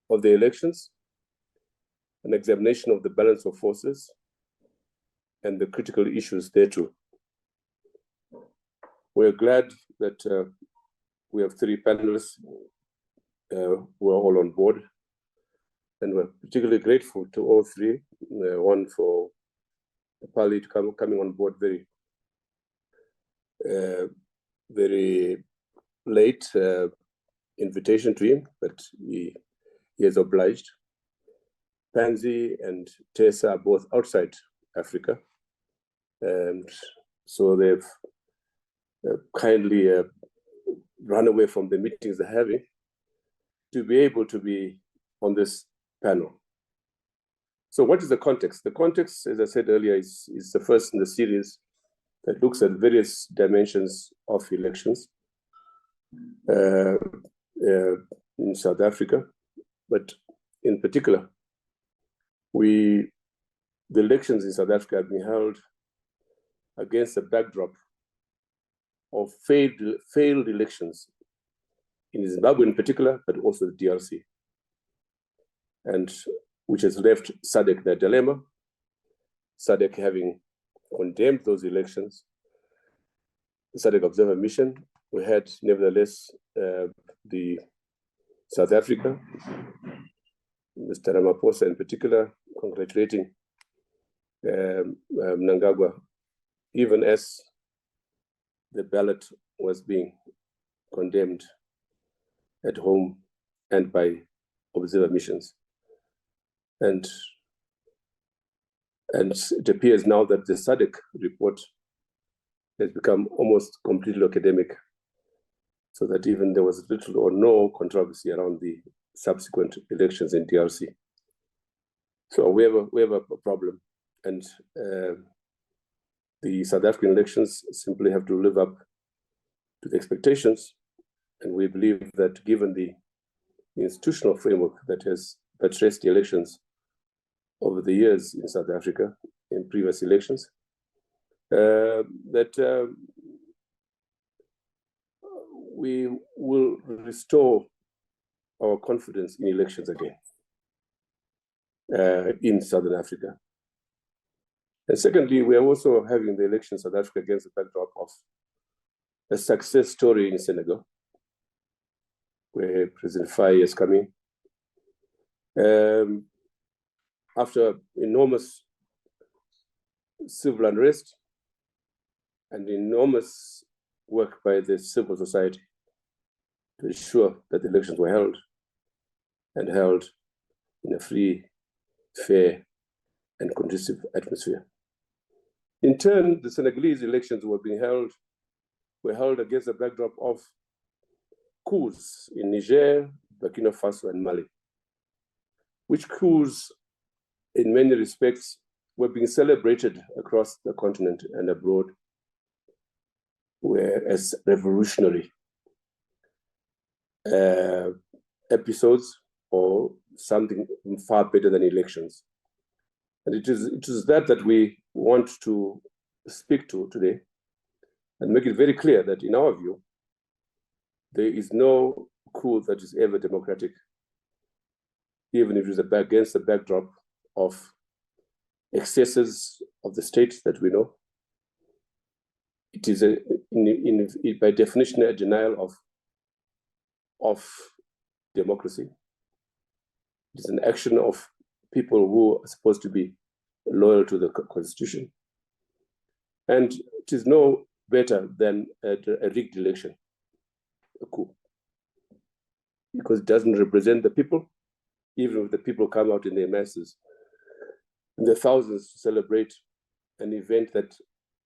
of the elections, an examination of the balance of forces, and the critical issues thereto. We're glad that we have 3 panelists who are all on board, and we're particularly grateful to all 3, one for Pali coming on board very late invitation to him, but he has obliged. Pansy and Tessa are both outside Africa, and so they've kindly run away from the meetings they're having to be able to be on this panel. So what is the context? The context, as I said earlier, is the first in the series that looks at various dimensions of elections in South Africa, but in particular, the elections in South Africa have been held against a backdrop of failed elections in Zimbabwe in particular, but also the DRC, and which has left SADC in a dilemma, SADC having condemned those elections. The SADC Observer Mission, we had nevertheless the South Africa, Mr. Ramaphosa in particular, congratulating Mnangagwa, even as the ballot was being condemned at home and by observer missions. And it appears now that the SADC report has become almost completely academic, so that even there was little or no controversy around the subsequent elections in DRC. So we have a problem, and the South African elections simply have to live up to the expectations, and we believe that given the institutional framework that has addressed the elections over the years in South Africa, in previous elections, that we will restore our confidence in elections again in Southern Africa. And secondly, we are also having the elections in South Africa against the backdrop of a success story in Senegal, where President Faye is coming. After enormous civil unrest and enormous work by the civil society to ensure that the elections were held in a free, fair, and conducive atmosphere. In turn, the Senegalese elections were held against the backdrop of coups in Niger, Burkina Faso, and Mali, which coups, in many respects, were being celebrated across the continent and abroad as revolutionary episodes or something far better than elections. And it is that we want to speak to today and make it very clear that in our view, there is no coup that is ever democratic, even if it is against the backdrop of excesses of the state that we know. It is by definition a denial of democracy. It is an action of people who are supposed to be loyal to the constitution. And it is no better than a rigged election, a coup, because it doesn't represent the people, even if the people come out in their masses, in their thousands, to celebrate an event that,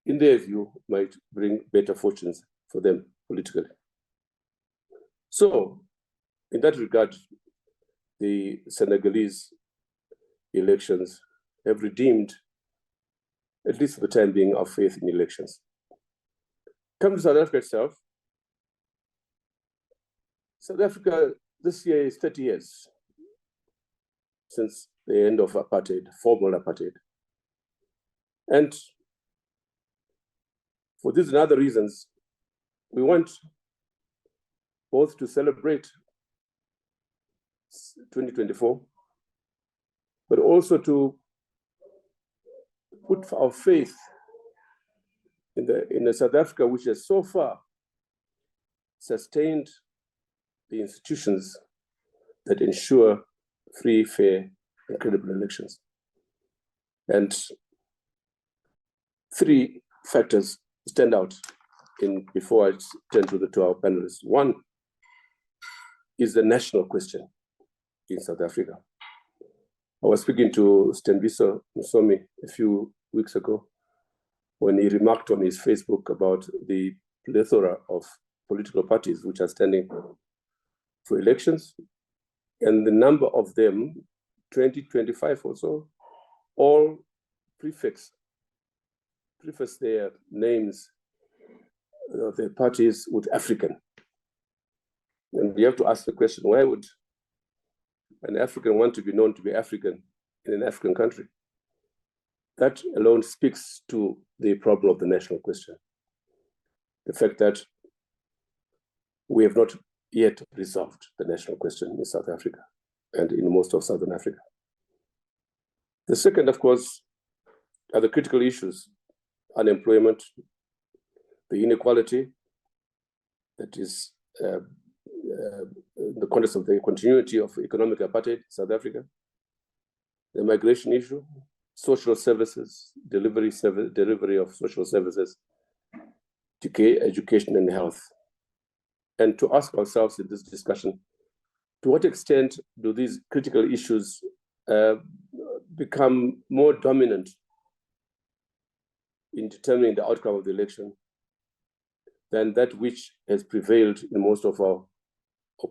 in their view, might bring better fortunes for them politically. So, in that regard, the Senegalese elections have redeemed, at least for the time being, our faith in elections. Come to South Africa itself. South Africa this year is 30 years since the end of apartheid, formal apartheid. And for these and other reasons, we want both to celebrate 2024, but also to put our faith in a South Africa which has so far sustained the institutions that ensure free, fair, and credible elections. And three factors stand out before I turn to our panelists. One is the national question in South Africa. I was speaking to Stembiso Musomi a few weeks ago when he remarked on his Facebook about the plethora of political parties which are standing for elections, and the number of them, 2025 or so, all preface their names of their parties with African. And we have to ask the question, why would an African want to be known to be African in an African country? That alone speaks to the problem of the national question. The fact that we have not yet resolved the national question in South Africa and in most of Southern Africa. The second, of course, are the critical issues: unemployment, the inequality that is in the context of the continuity of economic apartheid in South Africa, the migration issue, social services, delivery of social services, decay, education, and health. And to ask ourselves in this discussion, to what extent do these critical issues become more dominant in determining the outcome of the election than that which has prevailed in most of our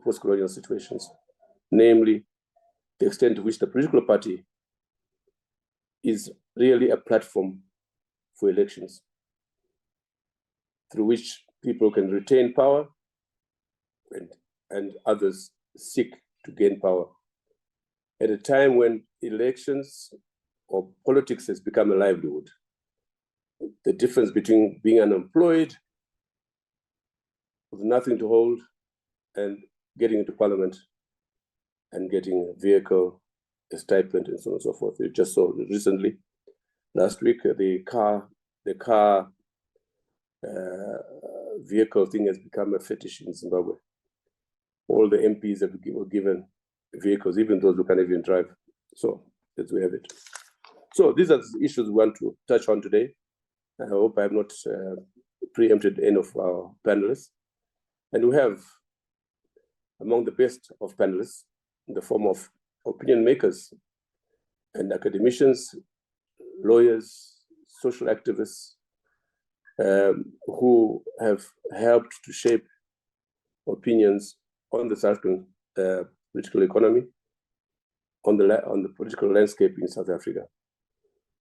post-colonial situations, namely the extent to which the political party is really a platform for elections through which people can retain power and others seek to gain power. At a time when elections or politics has become a livelihood, the difference between being unemployed with nothing to hold and getting into parliament and getting a vehicle, a stipend, and so on and so forth. You just saw recently, last week, the car vehicle thing has become a fetish in Zimbabwe. All the MPs were given vehicles, even those who can't even drive. So that's we have it. So these are the issues we want to touch on today. I hope I have not preempted any of our panelists. And we have among the best of panelists in the form of opinion makers and academicians, lawyers, social activists, who have helped to shape opinions on the South African political economy, on the political landscape in South Africa.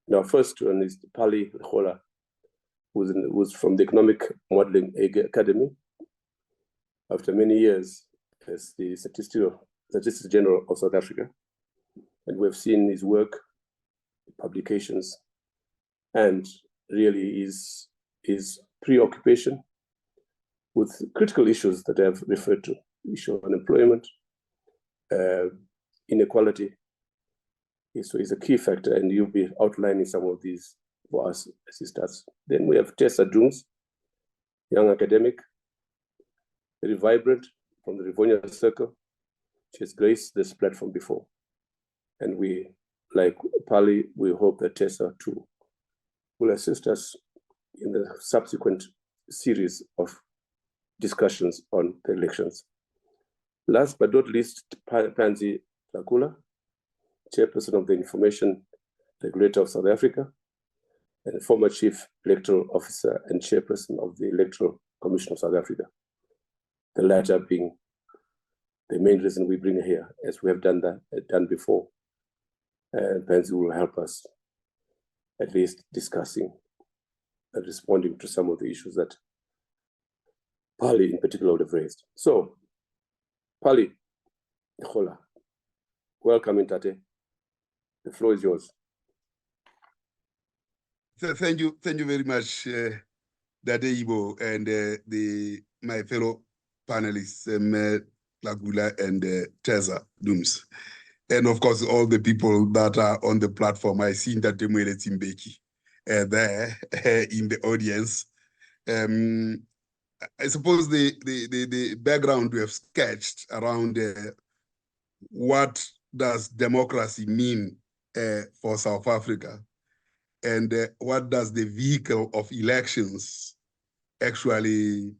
Now, first one is Pali Rhola, who's from the Economic Modeling Academy. After many years as the Statistics General of South Africa, and we've seen his work, publications, and really his preoccupation with critical issues that I've referred to: issue of unemployment, inequality. So he's a key factor, and you'll be outlining some of these for us as he starts. Then we have Tessa Dooms, young academic, very vibrant, from the Rivonia Circle. She has graced this platform before. And we, like Pali, we hope that Tessa too will assist us in the subsequent series of discussions on the elections. Last but not least, Pansy Lakula, chairperson of the Information Regulator of South Africa, and former chief electoral officer and chairperson of the Electoral Commission of South Africa. The latter being the main reason we bring her here, as we have done before. And Pansy will help us at least discussing and responding to some of the issues that Pali in particular would have raised. So, Pali Rhola, welcome in Tate. The floor is yours. So thank you very much, Dade Ibo, and my fellow panelists. Lagula, and Teza Dooms. And of course, all the people that are on the platform. I see that Temuele Timbeki there in the audience. I suppose the background we have sketched around what does democracy mean for South Africa, and what does the vehicle of elections actually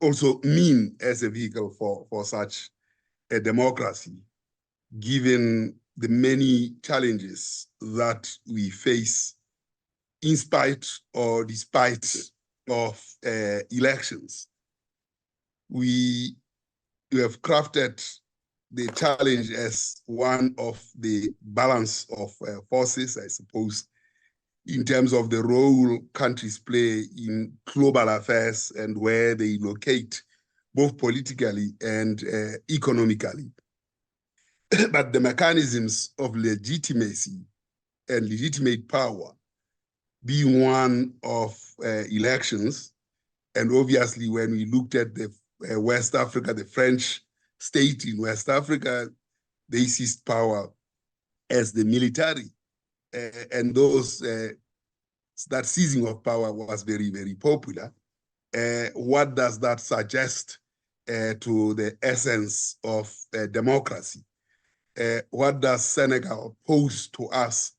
also mean as a vehicle for such a democracy, given the many challenges that we face in spite or despite of elections. We have crafted the challenge as one of the balance of forces, I suppose, in terms of the role countries play in global affairs and where they locate, both politically and economically. But the mechanisms of legitimacy and legitimate power being one of elections, and obviously when we looked at the West Africa, the French state in West Africa, they seized power as the military, and that seizing of power was very, very popular. What does that suggest to the essence of democracy? What does Senegal pose to us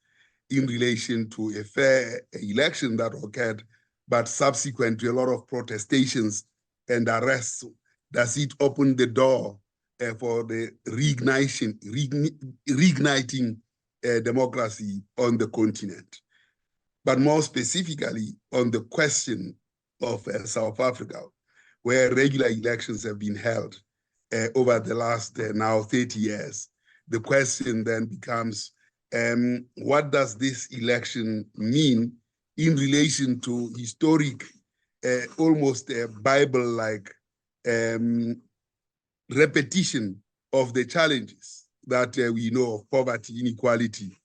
in relation to a fair election that occurred, but subsequent to a lot of protestations and arrests? Does it open the door for the reigniting democracy on the continent? But more specifically on the question of South Africa, where regular elections have been held over the last now 30 years, the question then becomes, what does this election mean in relation to historic, almost a Bible-like repetition of the challenges that we know of poverty, inequality,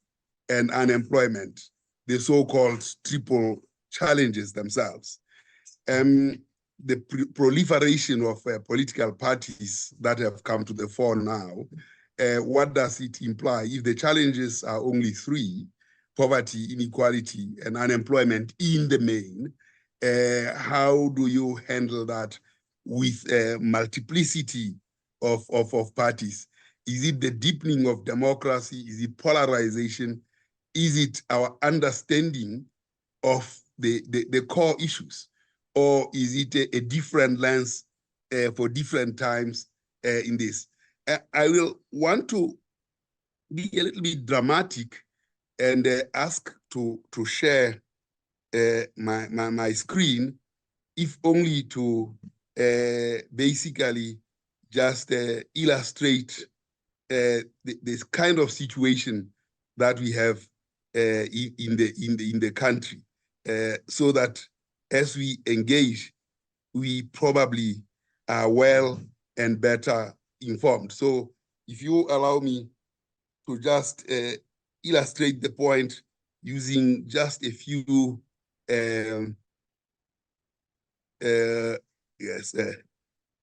and unemployment, the so-called triple challenges themselves. The proliferation of political parties that have come to the fore now, what does it imply? If the challenges are only three, poverty, inequality, and unemployment in the main, how do you handle that with a multiplicity of parties? Is it the deepening of democracy? Is it polarization? Is it our understanding of the core issues? Or is it a different lens for different times in this? I will want to be a little bit dramatic and ask to share my screen, if only to basically just illustrate this kind of situation that we have in the country, so that as we engage, we probably are well and better informed. So if you allow me to just illustrate the point using just a few,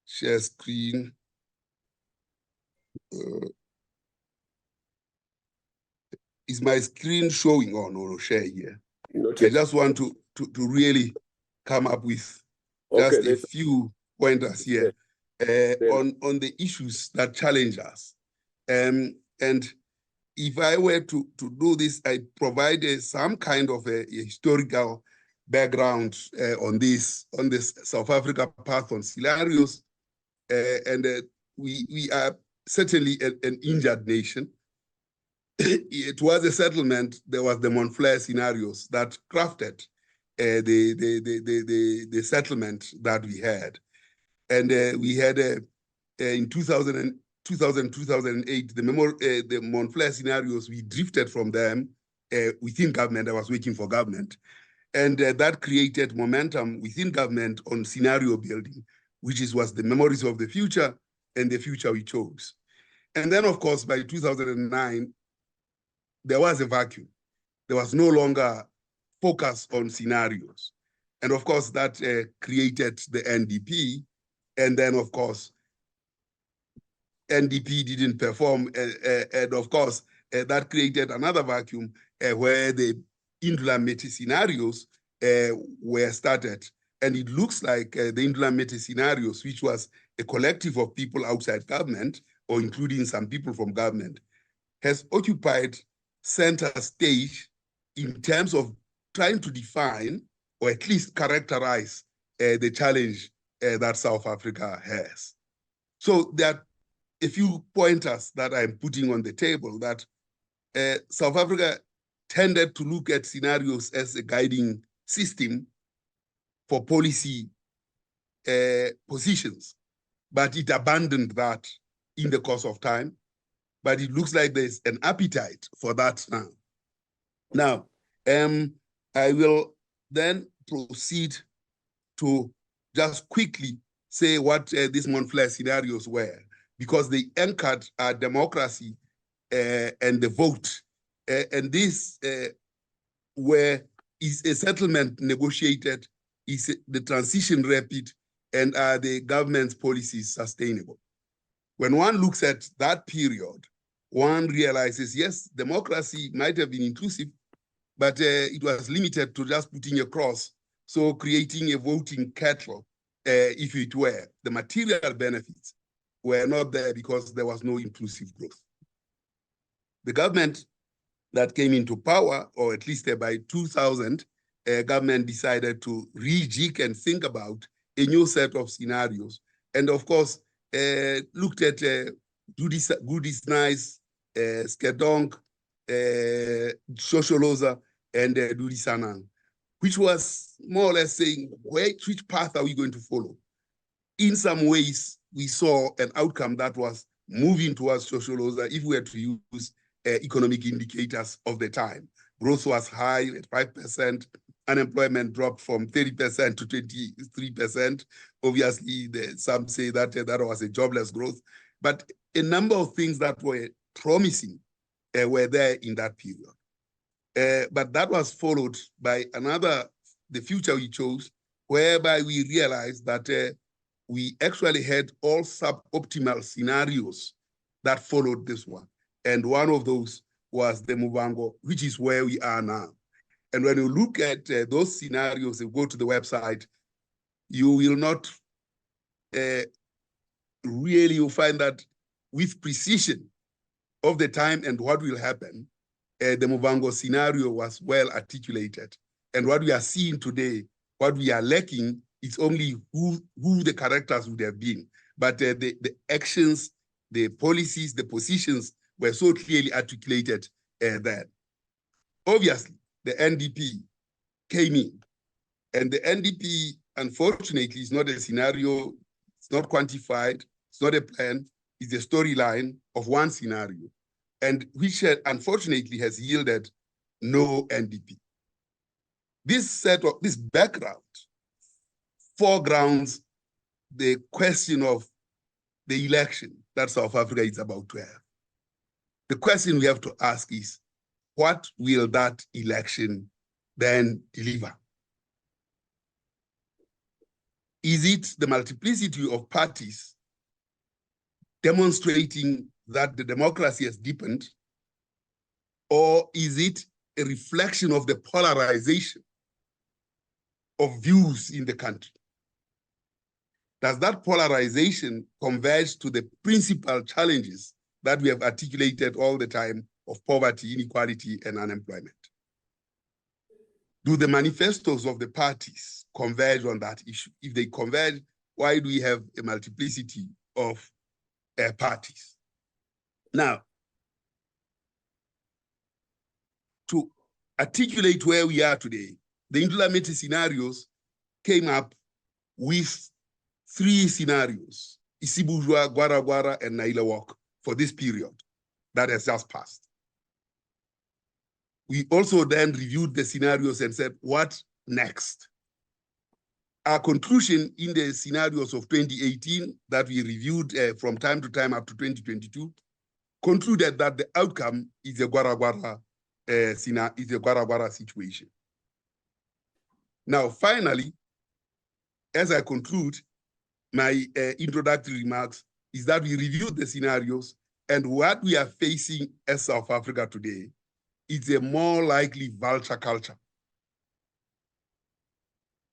share screen. Is my screen showing? Oh, no, share here. I just want to really come up with just a few pointers here on the issues that challenge us. And if I were to do this, I provided some kind of a historical background on this South Africa path on scenarios. And we are certainly an injured nation. It was a settlement. There was the Montflair scenarios that crafted the settlement that we had. And we had in 2008, the Montflair scenarios, we drifted from them within government. I was working for government. And that created momentum within government on scenario building, which was the memories of the future and the future we chose. And then, of course, by 2009, there was a vacuum. There was no longer focus on scenarios. And of course, that created the NDP And then, of course, NDP didn't perform. And of course, that created another vacuum where the Indula Meti scenarios were started. And it looks like the Indula Meti scenarios, which was a collective of people outside government, or including some people from government, has occupied center stage in terms of trying to define or at least characterize the challenge that South Africa has. So there are a few pointers that I'm putting on the table that South Africa tended to look at scenarios as a guiding system for policy positions, but it abandoned that in the course of time. But it looks like there's an appetite for that now. Now, I will then proceed to just quickly say what these Montflair scenarios were, because they anchored our democracy and the vote. And this is a settlement negotiated, is the transition rapid, and are the government's policies sustainable? When one looks at that period, one realizes, yes, democracy might have been inclusive, but it was limited to just putting a cross, so creating a voting cattle, if it were. The material benefits were not there because there was no inclusive growth. The government that came into power, or at least by 2000, government decided to rejig and think about a new set of scenarios. And of course, looked at Goodies Nice, Skedonk, Shosholoza, and Dudisanang, which was more or less saying, which path are we going to follow? In some ways, we saw an outcome that was moving towards Shosholoza if we were to use economic indicators of the time. Growth was high at 5%. Unemployment dropped from 30% to 23%. Obviously, some say that that was a jobless growth. But a number of things that were promising were there in that period. But that was followed by the future we chose, whereby we realized that we actually had all suboptimal scenarios that followed this one. And one of those was the Muvango, which is where we are now. And when you look at those scenarios, you go to the website, you will not really, you'll find that with precision of the time and what will happen, the Muvango scenario was well articulated. And what we are seeing today, what we are lacking, is only who the characters would have been. But the actions, the policies, the positions were so clearly articulated there. Obviously, the NDP came in, and the NDP, unfortunately, is not a scenario, it's not quantified, it's not a plan, it's a storyline of one scenario, and which unfortunately has yielded no NDP. This background foregrounds the question of the election that South Africa is about to have. The question we have to ask is, what will that election then deliver? Is it the multiplicity of parties demonstrating that the democracy has deepened, or is it a reflection of the polarization of views in the country? Does that polarization converge to the principal challenges that we have articulated all the time of poverty, inequality, and unemployment? Do the manifestos of the parties converge on that issue? If they converge, why do we have a multiplicity of parties? Now, to articulate where we are today, the Indula Meti scenarios came up with 3 scenarios: Isibujwa, Gwara Gwara, and Naila Walk for this period that has just passed. We also then reviewed the scenarios and said, what next? Our conclusion in the scenarios of 2018 that we reviewed from time to time up to 2022 concluded that the outcome is a Gwara Gwara situation. Now, finally, as I conclude, my introductory remarks is that we reviewed the scenarios, and what we are facing as South Africa today is a more likely vulture culture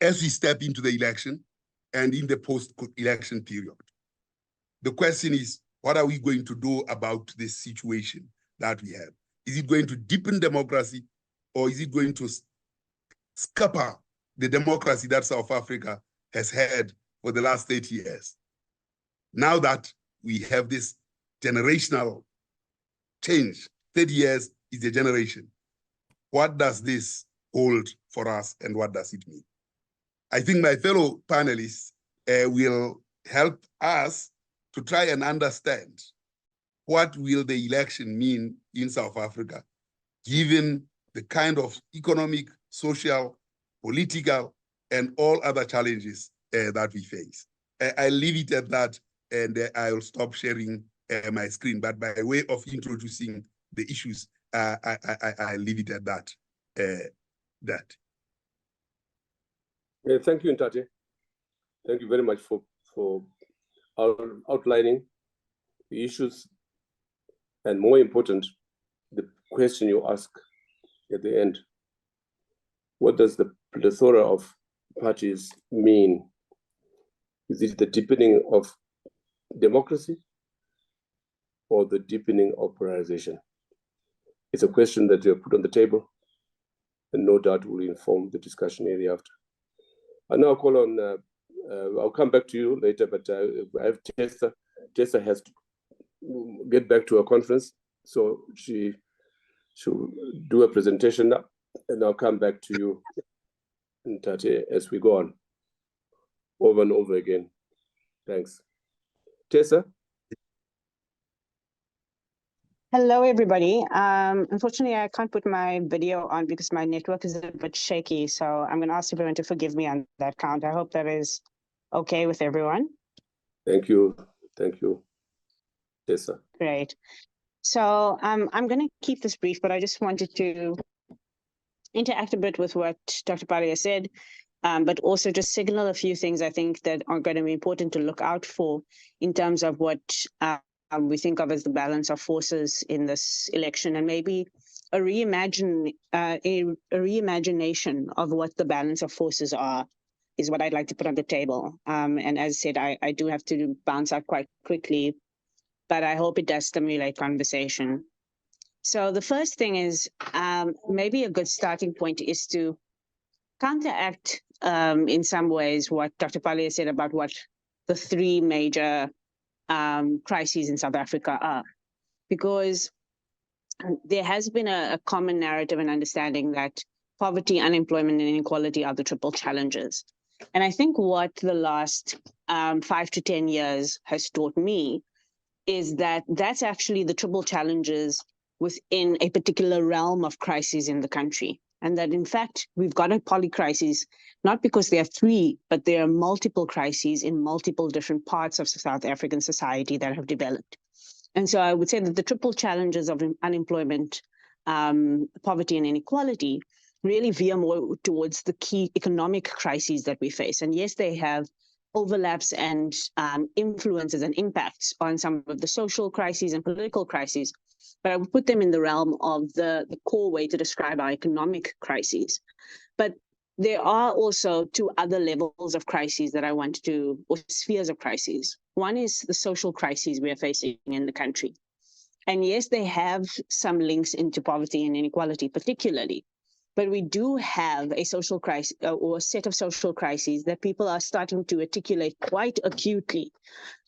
as we step into the election and in the post-election period. The question is, what are we going to do about this situation that we have? Is it going to deepen democracy, or is it going to scupper the democracy that South Africa has had for the last 30 years? Now that we have this generational change, 30 years is a generation. What does this hold for us, and what does it mean? I think my fellow panelists will help us to try and understand what will the election mean in South Africa, given the kind of economic, social, political, and all other challenges that we face. I'll leave it at that, and I'll stop sharing my screen. But by way of introducing the issues, I'll leave it at that. Yeah, thank you, Ntate. Thank you very much for outlining the issues, and more important, the question you ask at the end. What does the plethora of parties mean? Is it the deepening of democracy or the deepening of polarization? It's a question that you have put on the table, and no doubt will inform the discussion area after. I now call on, I'll come back to you later, but I have Tessa. Tessa has to get back to a conference, so she should do a presentation now, and I'll come back to you, Ntate, as we go on, over and over again. Thanks. Tessa? Hello, everybody. Unfortunately, I can't put my video on because my network is a bit shaky, so I'm going to ask everyone to forgive me on that count. I hope that is okay with everyone. Thank you. Thank you, Tessa. Great. So I'm going to keep this brief, but I just wanted to interact a bit with what Dr. Palia said, but also just signal a few things I think that are going to be important to look out for in terms of what we think of as the balance of forces in this election, and maybe a reimagination of what the balance of forces are is what I'd like to put on the table. And as I said, I do have to bounce out quite quickly, but I hope it does stimulate conversation. So the first thing is maybe a good starting point is to counteract in some ways what Dr. Palia said about what the three major crises in South Africa are, because there has been a common narrative and understanding that poverty, unemployment, and inequality are the triple challenges. And I think what the last 5 to 10 years has taught me is that that's actually the triple challenges within a particular realm of crises in the country. And that, in fact, we've got a polycrisis, not because there are three, but there are multiple crises in multiple different parts of South African society that have developed. And so I would say that the triple challenges of unemployment, poverty, and inequality really veer more towards the key economic crises that we face. And yes, they have overlaps and influences and impacts on some of the social crises and political crises, but I would put them in the realm of the core way to describe our economic crises. But there are also two other levels of crises that I want to, or spheres of crises. One is the social crises we are facing in the country. And yes, they have some links into poverty and inequality particularly, but we do have a social crisis or a set of social crises that people are starting to articulate quite acutely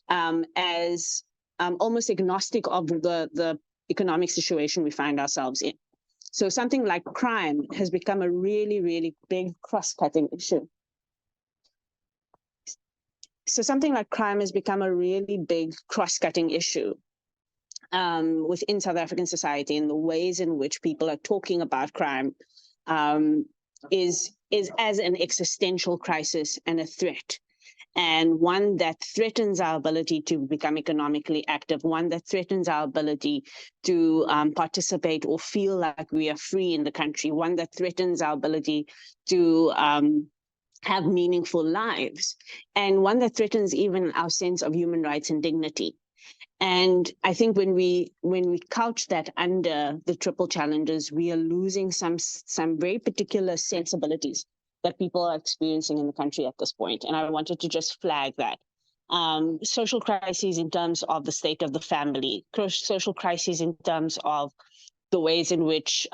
as almost agnostic of the economic situation we find ourselves in. So something like crime has become a really, really big cross-cutting issue. So something like crime has become a really big cross-cutting issue within South African society, and the ways in which people are talking about crime is as an existential crisis and a threat. And one that threatens our ability to become economically active, one that threatens our ability to participate or feel like we are free in the country, one that threatens our ability to have meaningful lives, and one that threatens even our sense of human rights and dignity. And I think when we couch that under the triple challenges, we are losing some very particular sensibilities that people are experiencing in the country at this point. And I wanted to just flag that. Social crises in terms of the state of the family, social crises in terms of the ways in which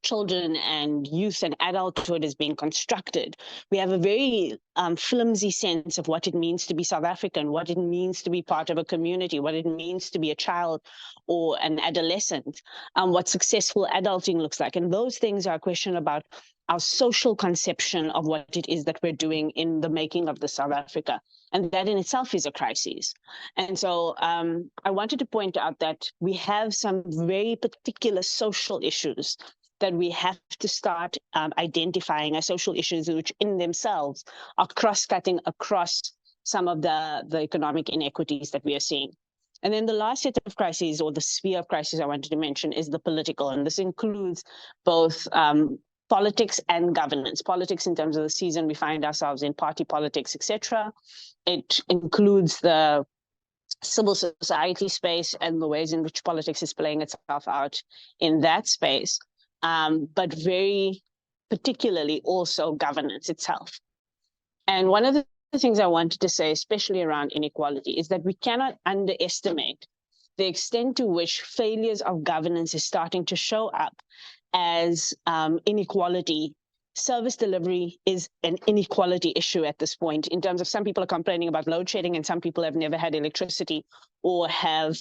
children and youth and adulthood is being constructed. We have a very flimsy sense of what it means to be South African, what it means to be part of a community, what it means to be a child or an adolescent, what successful adulting looks like. And those things are a question about our social conception of what it is that we're doing in the making of the South Africa. And that in itself is a crisis. And so I wanted to point out that we have some very particular social issues that we have to start identifying as social issues, which in themselves are cross-cutting across some of the economic inequities that we are seeing. And then the last set of crises, or the sphere of crises I wanted to mention, is the political. And this includes both politics and governance. Politics in terms of the season we find ourselves in, party politics, etc. It includes the civil society space and the ways in which politics is playing itself out in that space. But very particularly also governance itself. And one of the things I wanted to say, especially around inequality, is that we cannot underestimate the extent to which failures of governance is starting to show up as inequality. Service delivery is an inequality issue at this point, in terms of some people are complaining about load shedding and some people have never had electricity or have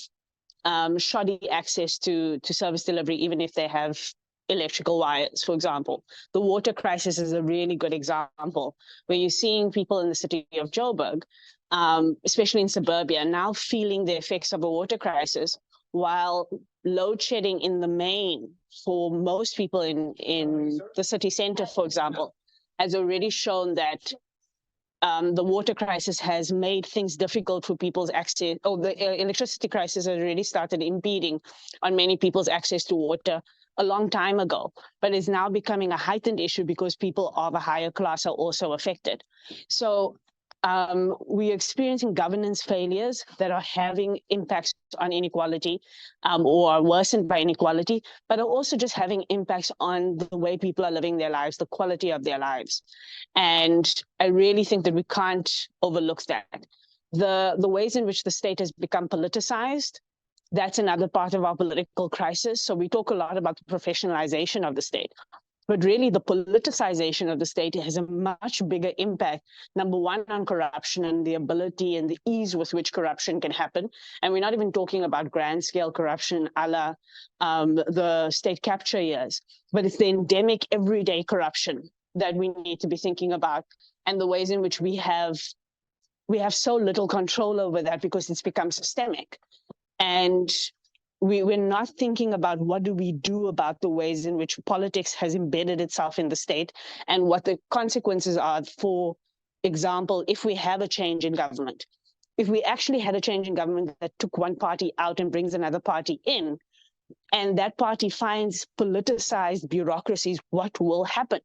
shoddy access to service delivery, even if they have electrical wires, for example. The water crisis is a really good example, where you're seeing people in the city of Joburg, especially in suburbia, now feeling the effects of a water crisis, while load shedding in the main for most people in the city center, for example, has already shown that the water crisis has made things difficult for people's access, or the electricity crisis has already started impeding on many people's access to water a long time ago, but is now becoming a heightened issue because people of a higher class are also affected. So we're experiencing governance failures that are having impacts on inequality, or are worsened by inequality, but are also just having impacts on the way people are living their lives, the quality of their lives. And I really think that we can't overlook that. The ways in which the state has become politicized, that's another part of our political crisis. So we talk a lot about the professionalization of the state, but really the politicization of the state has a much bigger impact, number one, on corruption and the ability and the ease with which corruption can happen. And we're not even talking about grand scale corruption a la the state capture years, but it's the endemic everyday corruption that we need to be thinking about, and the ways in which we have so little control over that because it's become systemic. And we're not thinking about what do we do about the ways in which politics has embedded itself in the state and what the consequences are. For example, if we have a change in government, if we actually had a change in government that took one party out and brings another party in, and that party finds politicized bureaucracies, what will happen?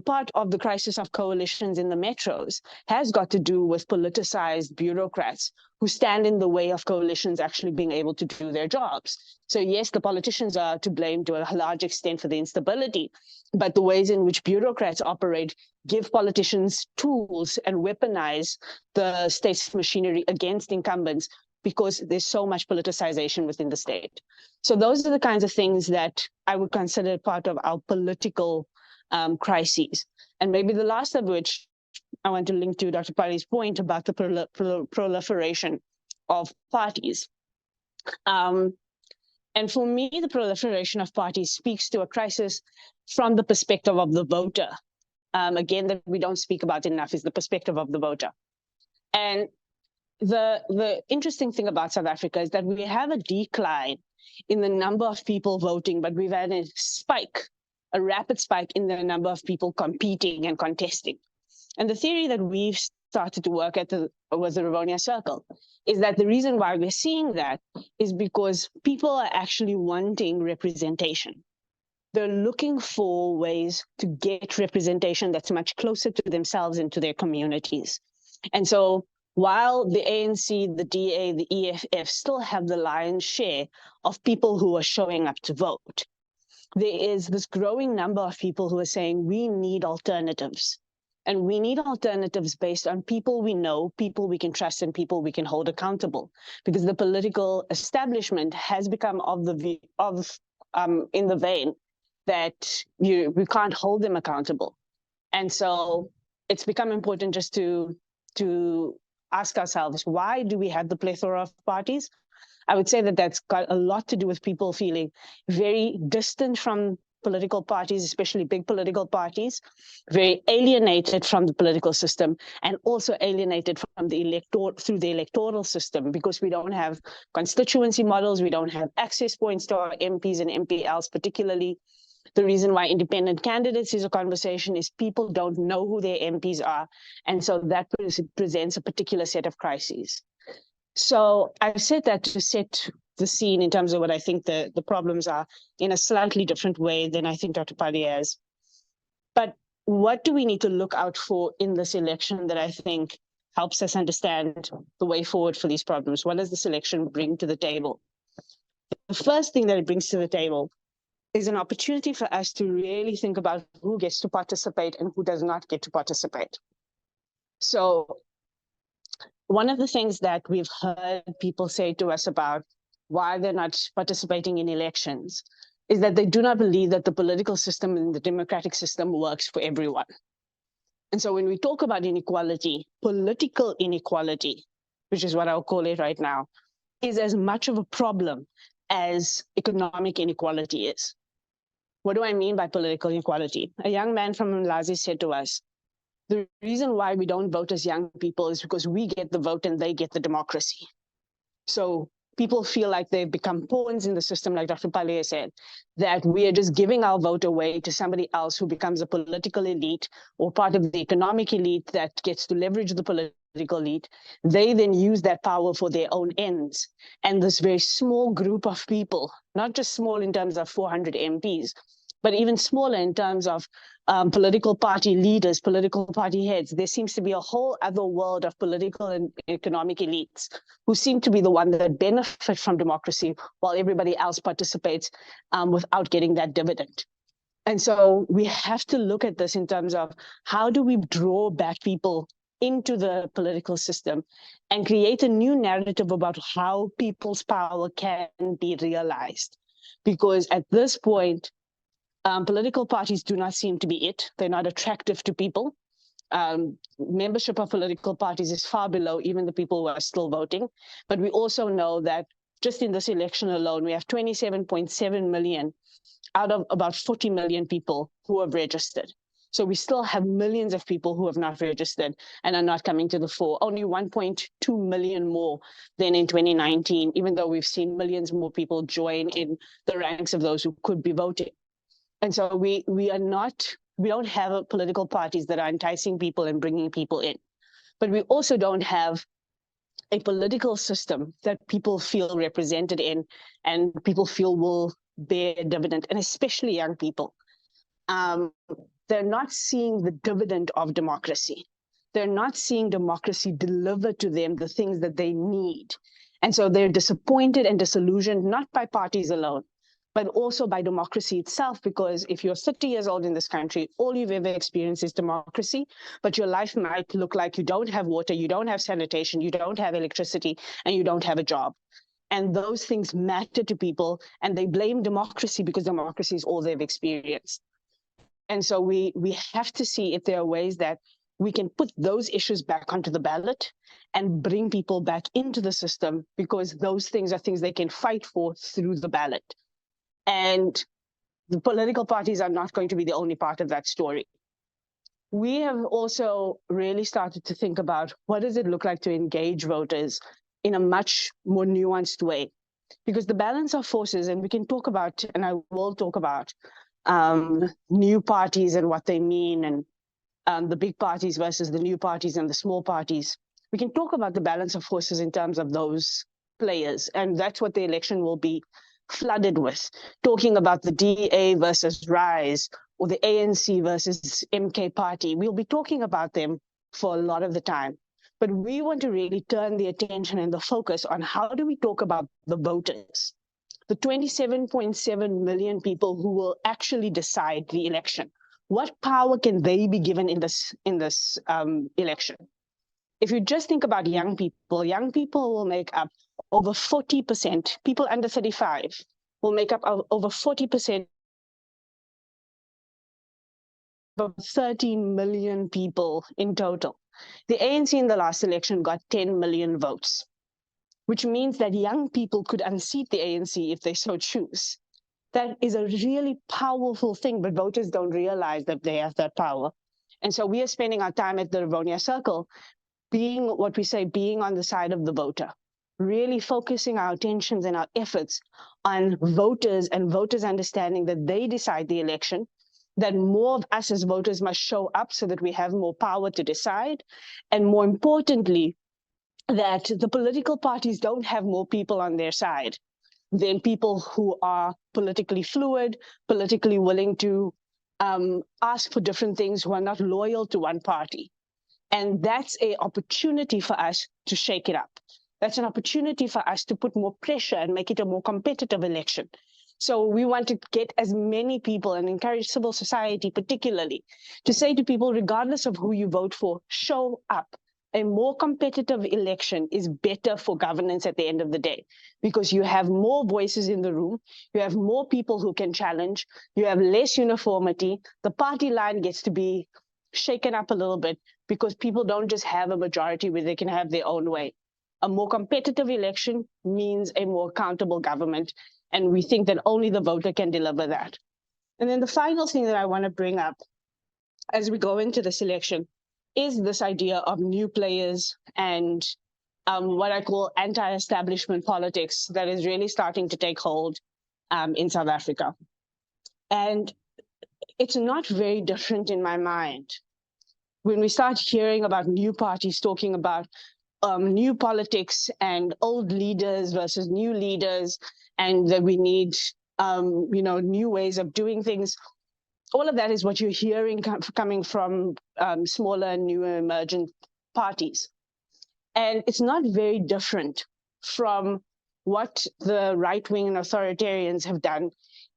Part of the crisis of coalitions in the metros has got to do with politicized bureaucrats who stand in the way of coalitions actually being able to do their jobs. So yes, the politicians are to blame to a large extent for the instability, but the ways in which bureaucrats operate give politicians tools and weaponize the state's machinery against incumbents, because there's so much politicization within the state. So those are the kinds of things that I would consider part of our political crises. And maybe the last of which I want to link to Dr. Pali's point about the proliferation of parties. And for me, the proliferation of parties speaks to a crisis from the perspective of the voter. Again, that we don't speak about enough is the perspective of the voter. And the interesting thing about South Africa is that we have a decline in the number of people voting, but we've had a rapid spike in the number of people competing and contesting. And the theory that we've started to work at was the Rivonia Circle, is that the reason why we're seeing that is because people are actually wanting representation. they're looking for ways to get representation that's much closer to themselves and to their communities. And so while the ANC, the DA, the EFF still have the lion's share of people who are showing up to vote, there is this growing number of people who are saying we need alternatives. And we need alternatives based on people we know, people we can trust, and people we can hold accountable. Because the political establishment has become in the vein that we can't hold them accountable. And so it's become important just to ask ourselves, why do we have the plethora of parties? I would say that that's got a lot to do with people feeling very distant from political parties, especially big political parties, very alienated from the political system, and also alienated from the through the electoral system, because we don't have constituency models, we don't have access points to our MPs and MPLs particularly. The reason why independent candidates is a conversation is people don't know who their MPs are, and so that presents a particular set of crises. So I've said that to set the scene in terms of what I think the problems are in a slightly different way than I think Dr. Pali has. But what do we need to look out for in this election that I think helps us understand the way forward for these problems? What does this election bring to the table? The first thing that it brings to the table is an opportunity for us to really think about who gets to participate and who does not get to participate. So one of the things that we've heard people say to us about why they're not participating in elections is that they do not believe that the political system and the democratic system works for everyone. And so when we talk about inequality, political inequality, which is what I'll call it right now, is as much of a problem as economic inequality is. What do I mean by political inequality? A young man from Mlazi said to us, the reason why we don't vote as young people is because we get the vote and they get the democracy. So people feel like they've become pawns in the system, like Dr. Pali said, that we are just giving our vote away to somebody else who becomes a political elite or part of the economic elite that gets to leverage the political elite. They then use that power for their own ends. And this very small group of people, not just small in terms of 400 MPs, but even smaller in terms of political party leaders, political party heads, there seems to be a whole other world of political and economic elites who seem to be the one that benefit from democracy while everybody else participates without getting that dividend. And so we have to look at this in terms of how do we draw back people into the political system and create a new narrative about how people's power can be realized. Because at this point, political parties do not seem to be it. They're not attractive to people. Membership of political parties is far below even the people who are still voting. But we also know that just in this election alone, we have 27.7 million out of about 40 million people who have registered. So we still have millions of people who have not registered and are not coming to the fore. Only 1.2 million more than in 2019, even though we've seen millions more people join in the ranks of those who could be voting. And so we don't have political parties that are enticing people and bringing people in. But we also don't have a political system that people feel represented in and people feel will bear dividend, and especially young people. They're not seeing the dividend of democracy. They're not seeing democracy deliver to them the things that they need. And so they're disappointed and disillusioned, not by parties alone, but also by democracy itself, because if you're 30 years old in this country, all you've ever experienced is democracy, but your life might look like you don't have water, you don't have sanitation, you don't have electricity, and you don't have a job. And those things matter to people, and they blame democracy because democracy is all they've experienced. And so we have to see if there are ways that we can put those issues back onto the ballot and bring people back into the system, because those things are things they can fight for through the ballot. And the political parties are not going to be the only part of that story. We have also really started to think about what does it look like to engage voters in a much more nuanced way, because the balance of forces, and we can talk about, and I will talk about new parties and what they mean, and the big parties versus the new parties and the small parties. We can talk about the balance of forces in terms of those players, and that's what the election will be flooded with, talking about the DA versus RISE or the ANC versus MK party. We'll be talking about them for a lot of the time. But we want to really turn the attention and the focus on how do we talk about the voters, the 27.7 million people who will actually decide the election. What power can they be given in this election? If you just think about young people will make up over 40%, people under 35 will make up over 40% of 13 million people in total. The ANC in the last election got 10 million votes, which means that young people could unseat the ANC if they so choose. That is a really powerful thing, but voters don't realize that they have that power. And so we are spending our time at the Rivonia Circle being what we say, being on the side of the voter, really focusing our attentions and our efforts on voters and voters understanding that they decide the election, that more of us as voters must show up so that we have more power to decide, and more importantly, that the political parties don't have more people on their side than people who are politically fluid, politically willing to ask for different things, who are not loyal to one party. And that's an opportunity for us to shake it up. That's an opportunity for us to put more pressure and make it a more competitive election. So we want to get as many people and encourage civil society particularly to say to people, regardless of who you vote for, show up. A more competitive election is better for governance at the end of the day, because you have more voices in the room, you have more people who can challenge, you have less uniformity, the party line gets to be shaken up a little bit because people don't just have a majority where they can have their own way. A more competitive election means a more accountable government, and we think that only the voter can deliver that. And then the final thing that I want to bring up as we go into this election is this idea of new players and what I call anti-establishment politics that is really starting to take hold in South Africa. And it's not very different in my mind when we start hearing about new parties talking about new politics and old leaders versus new leaders, and that we need new ways of doing things. All of that is what you're hearing coming from smaller and newer emergent parties. And it's not very different from what the right-wing and authoritarians have done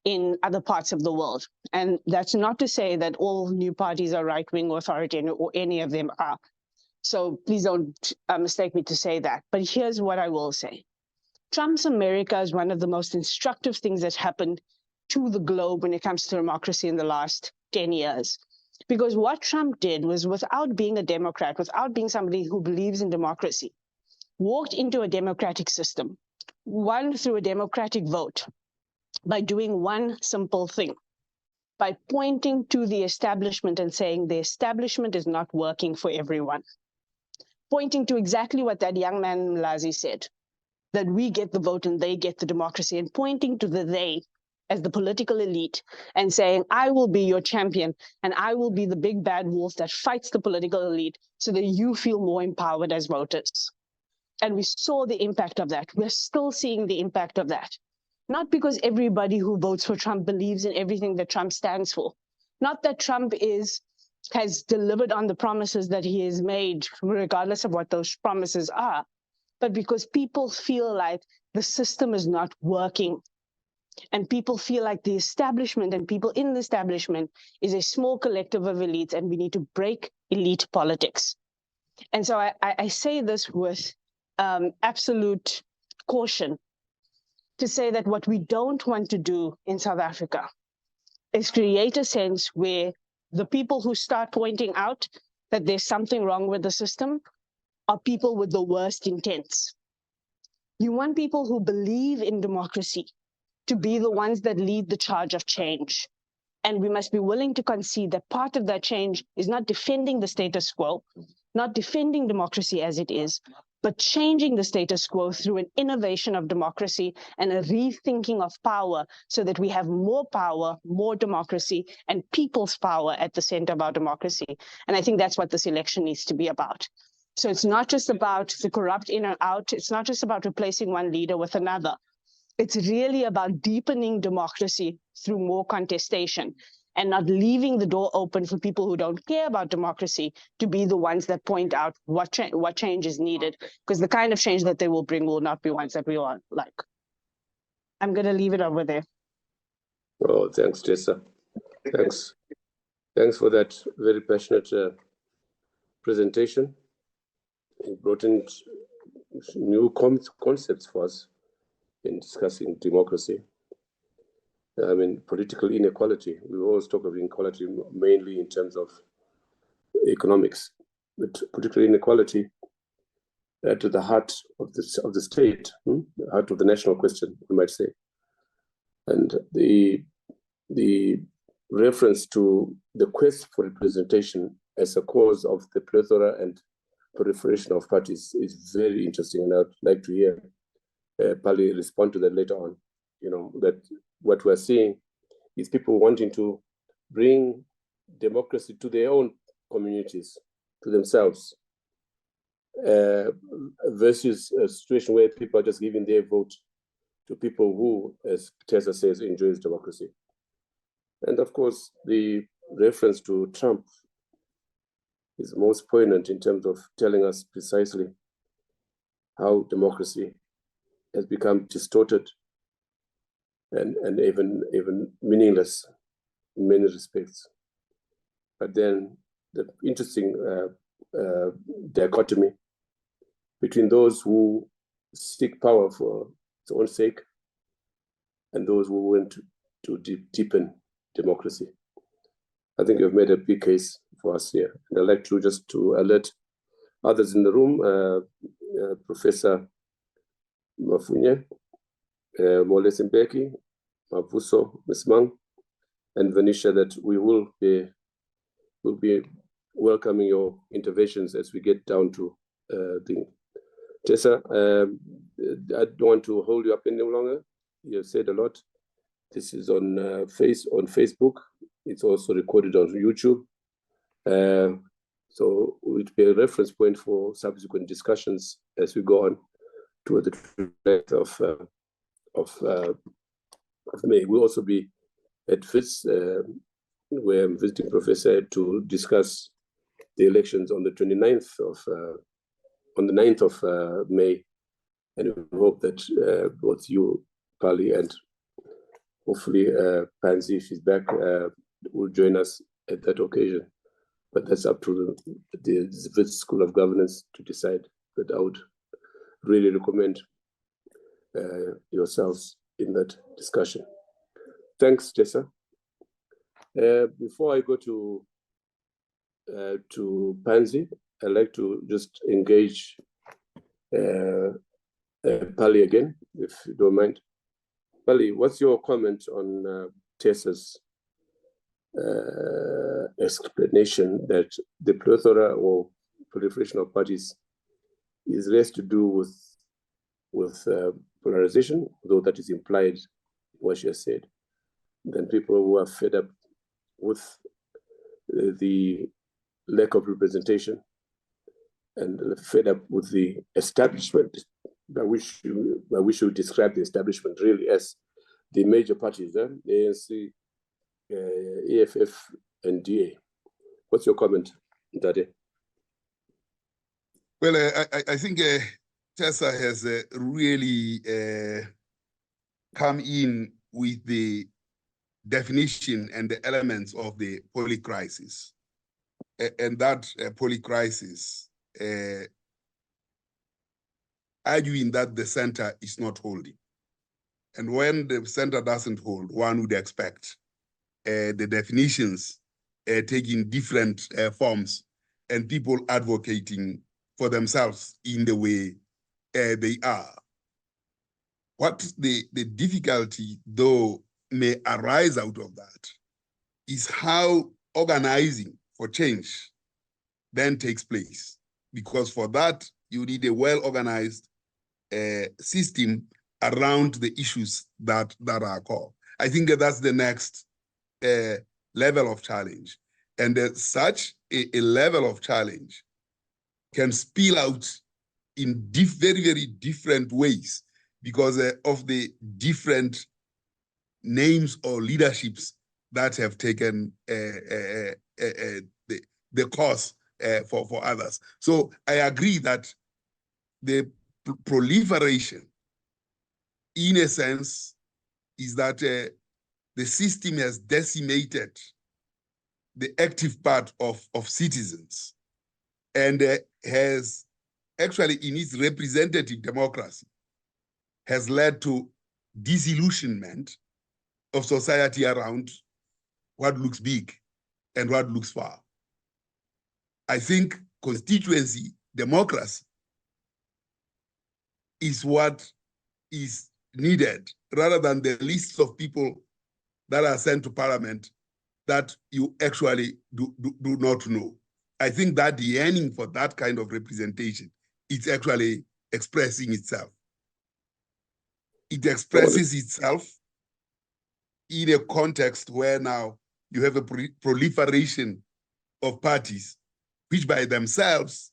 in other parts of the world. And that's not to say that all new parties are right-wing or authoritarian, or any of them are. So please don't mistake me to say that. But here's what I will say. Trump's America is one of the most instructive things that's happened to the globe when it comes to democracy in the last 10 years. Because what Trump did was, without being a Democrat, without being somebody who believes in democracy, walked into a democratic system, won through a democratic vote by doing one simple thing, by pointing to the establishment and saying the establishment is not working for everyone. Pointing to exactly what that young man Mlazi said, that we get the vote and they get the democracy, and pointing to the they as the political elite and saying, I will be your champion and I will be the big bad wolf that fights the political elite so that you feel more empowered as voters. And we saw the impact of that. We're still seeing the impact of that. Not because everybody who votes for Trump believes in everything that Trump stands for. Not that Trump has delivered on the promises that he has made, regardless of what those promises are, but because people feel like the system is not working. And people feel like the establishment and people in the establishment is a small collective of elites, and we need to break elite politics. And so I say this with absolute caution, to say that what we don't want to do in South Africa is create a sense where the people who start pointing out that there's something wrong with the system are people with the worst intents. You want people who believe in democracy to be the ones that lead the charge of change. And we must be willing to concede that part of that change is not defending the status quo, not defending democracy as it is, but changing the status quo through an innovation of democracy and a rethinking of power so that we have more power, more democracy, and people's power at the center of our democracy. And I think that's what this election needs to be about. So it's not just about the corrupt in or out. It's not just about replacing one leader with another. It's really about deepening democracy through more contestation and not leaving the door open for people who don't care about democracy to be the ones that point out what change is needed, because the kind of change that they will bring will not be ones that we all like. I'm going to leave it over there. Oh, thanks, Tessa. Thanks for that very passionate presentation. You brought in new concepts for us in discussing democracy. I mean, political inequality. We always talk of inequality mainly in terms of economics, but political inequality to the heart of the state, the heart of the national question, we might say. And the reference to the quest for representation as a cause of the plethora and proliferation of parties is very interesting, and I'd like to hear Pali respond to that later on. You know, that what we're seeing is people wanting to bring democracy to their own communities, to themselves, versus a situation where people are just giving their vote to people who, as Tessa says, enjoys democracy. And of course, the reference to Trump is most poignant in terms of telling us precisely how democracy has become distorted and even meaningless in many respects. But then the interesting dichotomy between those who seek power for its own sake and those who want to deepen democracy. I think you've made a big case for us here. And I'd like to just to alert others in the room, Professor Mafunye, Mole Simbeki, Mavuso, Ms. Mang, and Venetia, that we will be welcoming your interventions as we get down to the Tessa. I don't want to hold you up any longer. You've said a lot. This is on Facebook. It's also recorded on YouTube. So it will be a reference point for subsequent discussions as we go on toward the date of May. We'll also be at FITS, where I'm visiting Professor, to discuss the elections on the 29th on the 9th of May. And we hope that both you, Pali, and hopefully Pansy, if she's back, will join us at that occasion. But that's up to the FITS School of Governance to decide. But I would really recommend yourselves in that discussion. Thanks, Tessa. Before I go to Pansy, I'd like to just engage Pali again, if you don't mind. Pali, what's your comment on Tessa's explanation that the plethora or proliferation of parties is less to do with polarization, though that is implied in what she has said, than people who are fed up with the lack of representation and fed up with the establishment, by which we should describe the establishment really as the major parties, the ANC, EFF, and DA. What's your comment, Dade? Well, I think Tessa has really come in with the definition and the elements of the polycrisis. And that polycrisis, arguing that the center is not holding. And when the center doesn't hold, one would expect the definitions taking different forms and people advocating for themselves in the way they are. What the difficulty, though, may arise out of that is how organizing for change then takes place. Because for that, you need a well-organized system around the issues that are core. I think that's the next level of challenge. And such a level of challenge can spill out in very, very different ways, because of the different names or leaderships that have taken the course for others. So I agree that the proliferation, in a sense, is that the system has decimated the active part of citizens, and has actually, in its representative democracy, has led to disillusionment of society around what looks big and what looks far. I think constituency democracy is what is needed, rather than the lists of people that are sent to parliament that you actually do not know. I think that the yearning for that kind of representation, it's actually expressing itself. It expresses itself in a context where now you have a proliferation of parties, which by themselves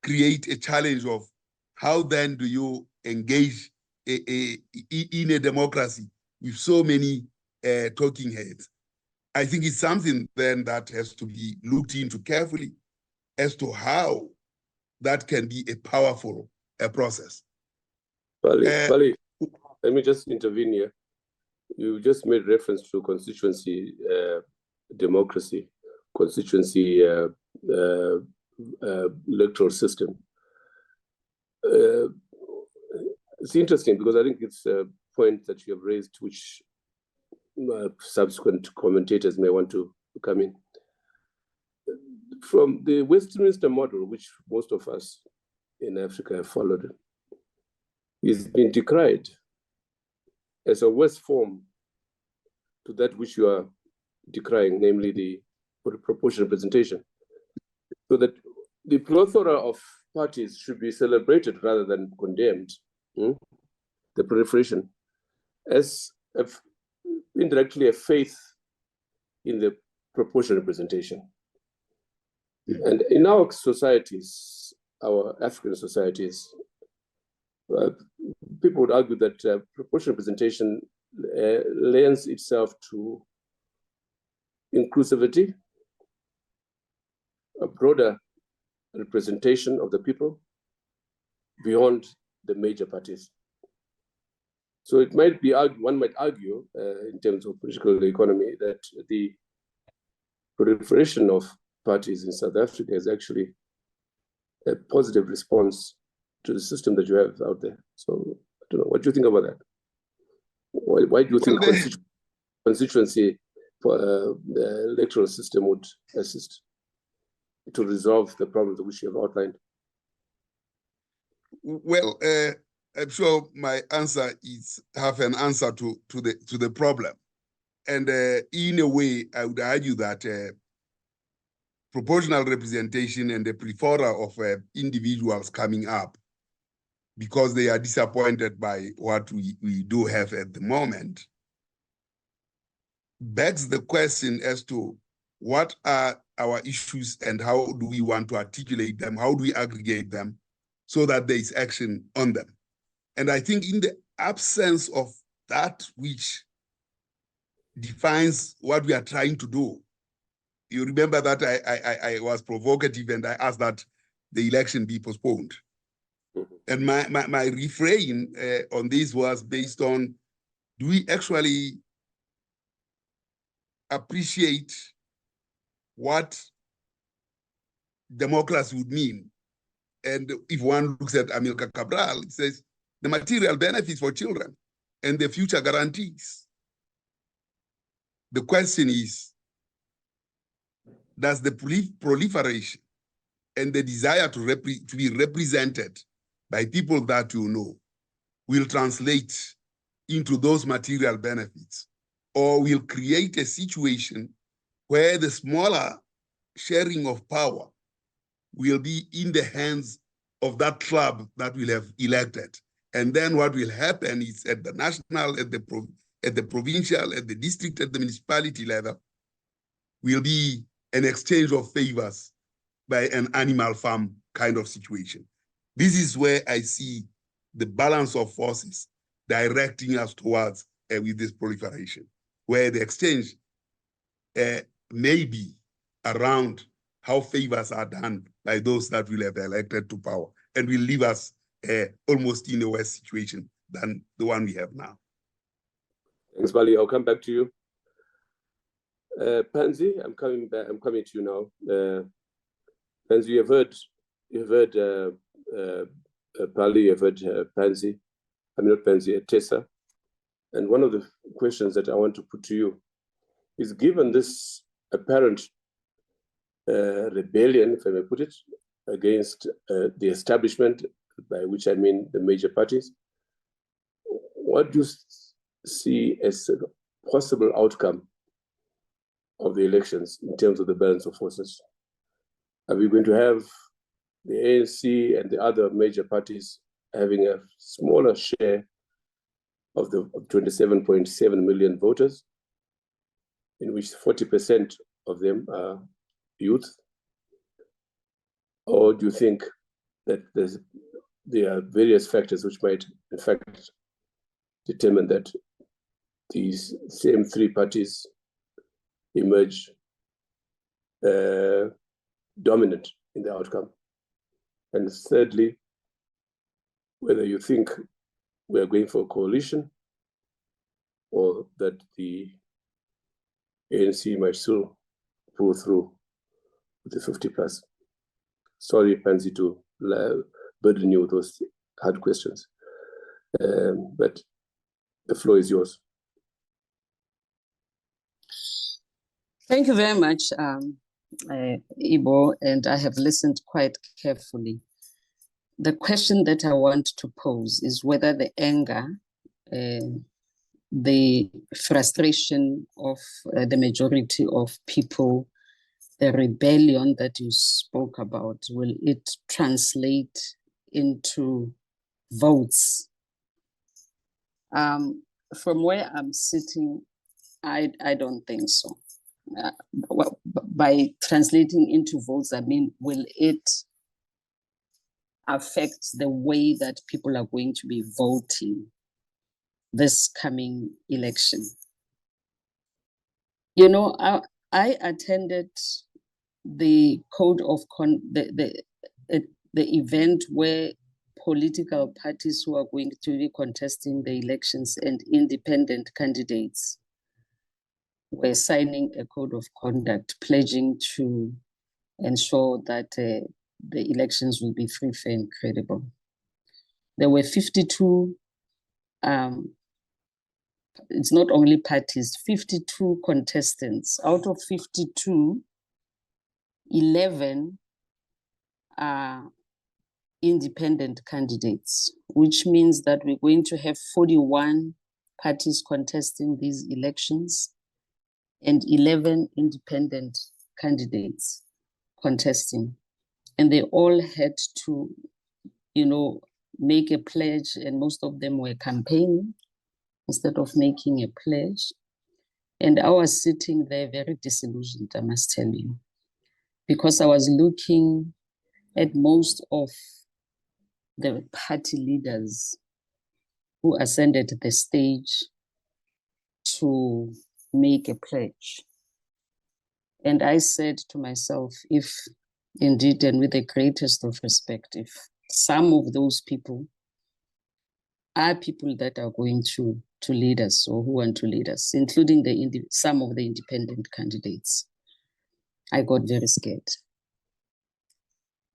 create a challenge of how then do you engage in a democracy with so many talking heads. I think it's something then that has to be looked into carefully as to how that can be a powerful process. Bali, let me just intervene here. You just made reference to constituency democracy, constituency electoral system. It's interesting because I think it's a point that you have raised, which subsequent commentators may want to come in. From the Westminster model, which most of us in Africa have followed, is been decried as a worse form to that which you are decrying, namely the proportional representation. So that the plethora of parties should be celebrated rather than condemned. The proliferation as indirectly a faith in the proportional representation. And in our societies, our African societies, people would argue that proportional representation lends itself to inclusivity, a broader representation of the people beyond the major parties. So it might be argued, one might argue, in terms of political economy, that the proliferation of parties in South Africa is actually a positive response to the system that you have out there. So I don't know, what do you think about that? Why do you think constituency for the electoral system would assist to resolve the problems which you have outlined? Well, I'm sure my answer is have an answer to the problem, and in a way, I would argue that proportional representation and the plethora of individuals coming up because they are disappointed by what we do have at the moment begs the question as to what are our issues and how do we want to articulate them, how do we aggregate them so that there is action on them. And I think in the absence of that which defines what we are trying to do, you remember that I was provocative and I asked that the election be postponed. And my refrain on this was based on, do we actually appreciate what democracy would mean? And if one looks at Amilcar Cabral, it says the material benefits for children and the future guarantees. The question is, does the proliferation and the desire to be represented by people that you know will translate into those material benefits, or will create a situation where the smaller sharing of power will be in the hands of that club that will have elected? And then what will happen is at the national, at the provincial, at the district, at the municipality level, will be an exchange of favors by an animal farm kind of situation. This is where I see the balance of forces directing us towards with this proliferation, where the exchange may be around how favors are done by those that will have elected to power and will leave us almost in a worse situation than the one we have now. Thanks, Bali. I'll come back to you. Pansy, I'm coming back. I'm coming to you now. Pansy, you've heard Bali, you've heard Pansy. I'm not Pansy, Tessa. And one of the questions that I want to put to you is, given this apparent rebellion, if I may put it, against the establishment, by which I mean the major parties, what do you see as a possible outcome of the elections in terms of the balance of forces? Are we going to have the ANC and the other major parties having a smaller share of the 27.7 million voters, in which 40% of them are youth? Or do you think that there are various factors which might, in fact, determine that these same three parties emerge dominant in the outcome? And thirdly, whether you think we are going for a coalition or that the ANC might still pull through with the 50 plus. Sorry, Pansy, to burden you with those hard questions, but the floor is yours. Thank you very much, Ibo, and I have listened quite carefully. The question that I want to pose is whether the anger, the frustration of the majority of people, the rebellion that you spoke about, will it translate into votes? From where I'm sitting, I don't think so. Well, by translating into votes, I mean, will it affect the way that people are going to be voting this coming election? You know, I attended the code of the event where political parties who are going to be contesting the elections and independent candidates were signing a code of conduct, pledging to ensure that the elections will be free, fair, and credible. There were 52, it's not only parties, 52 contestants. Out of 52, 11 are independent candidates, which means that we're going to have 41 parties contesting these elections and 11 independent candidates contesting. And they all had to, you know, make a pledge, and most of them were campaigning instead of making a pledge. And I was sitting there very disillusioned, I must tell you, because I was looking at most of the party leaders who ascended the stage to make a pledge. And I said to myself, if indeed, and with the greatest of respect, if some of those people are people that are going to lead us or who want to lead us, including some of the independent candidates, I got very scared.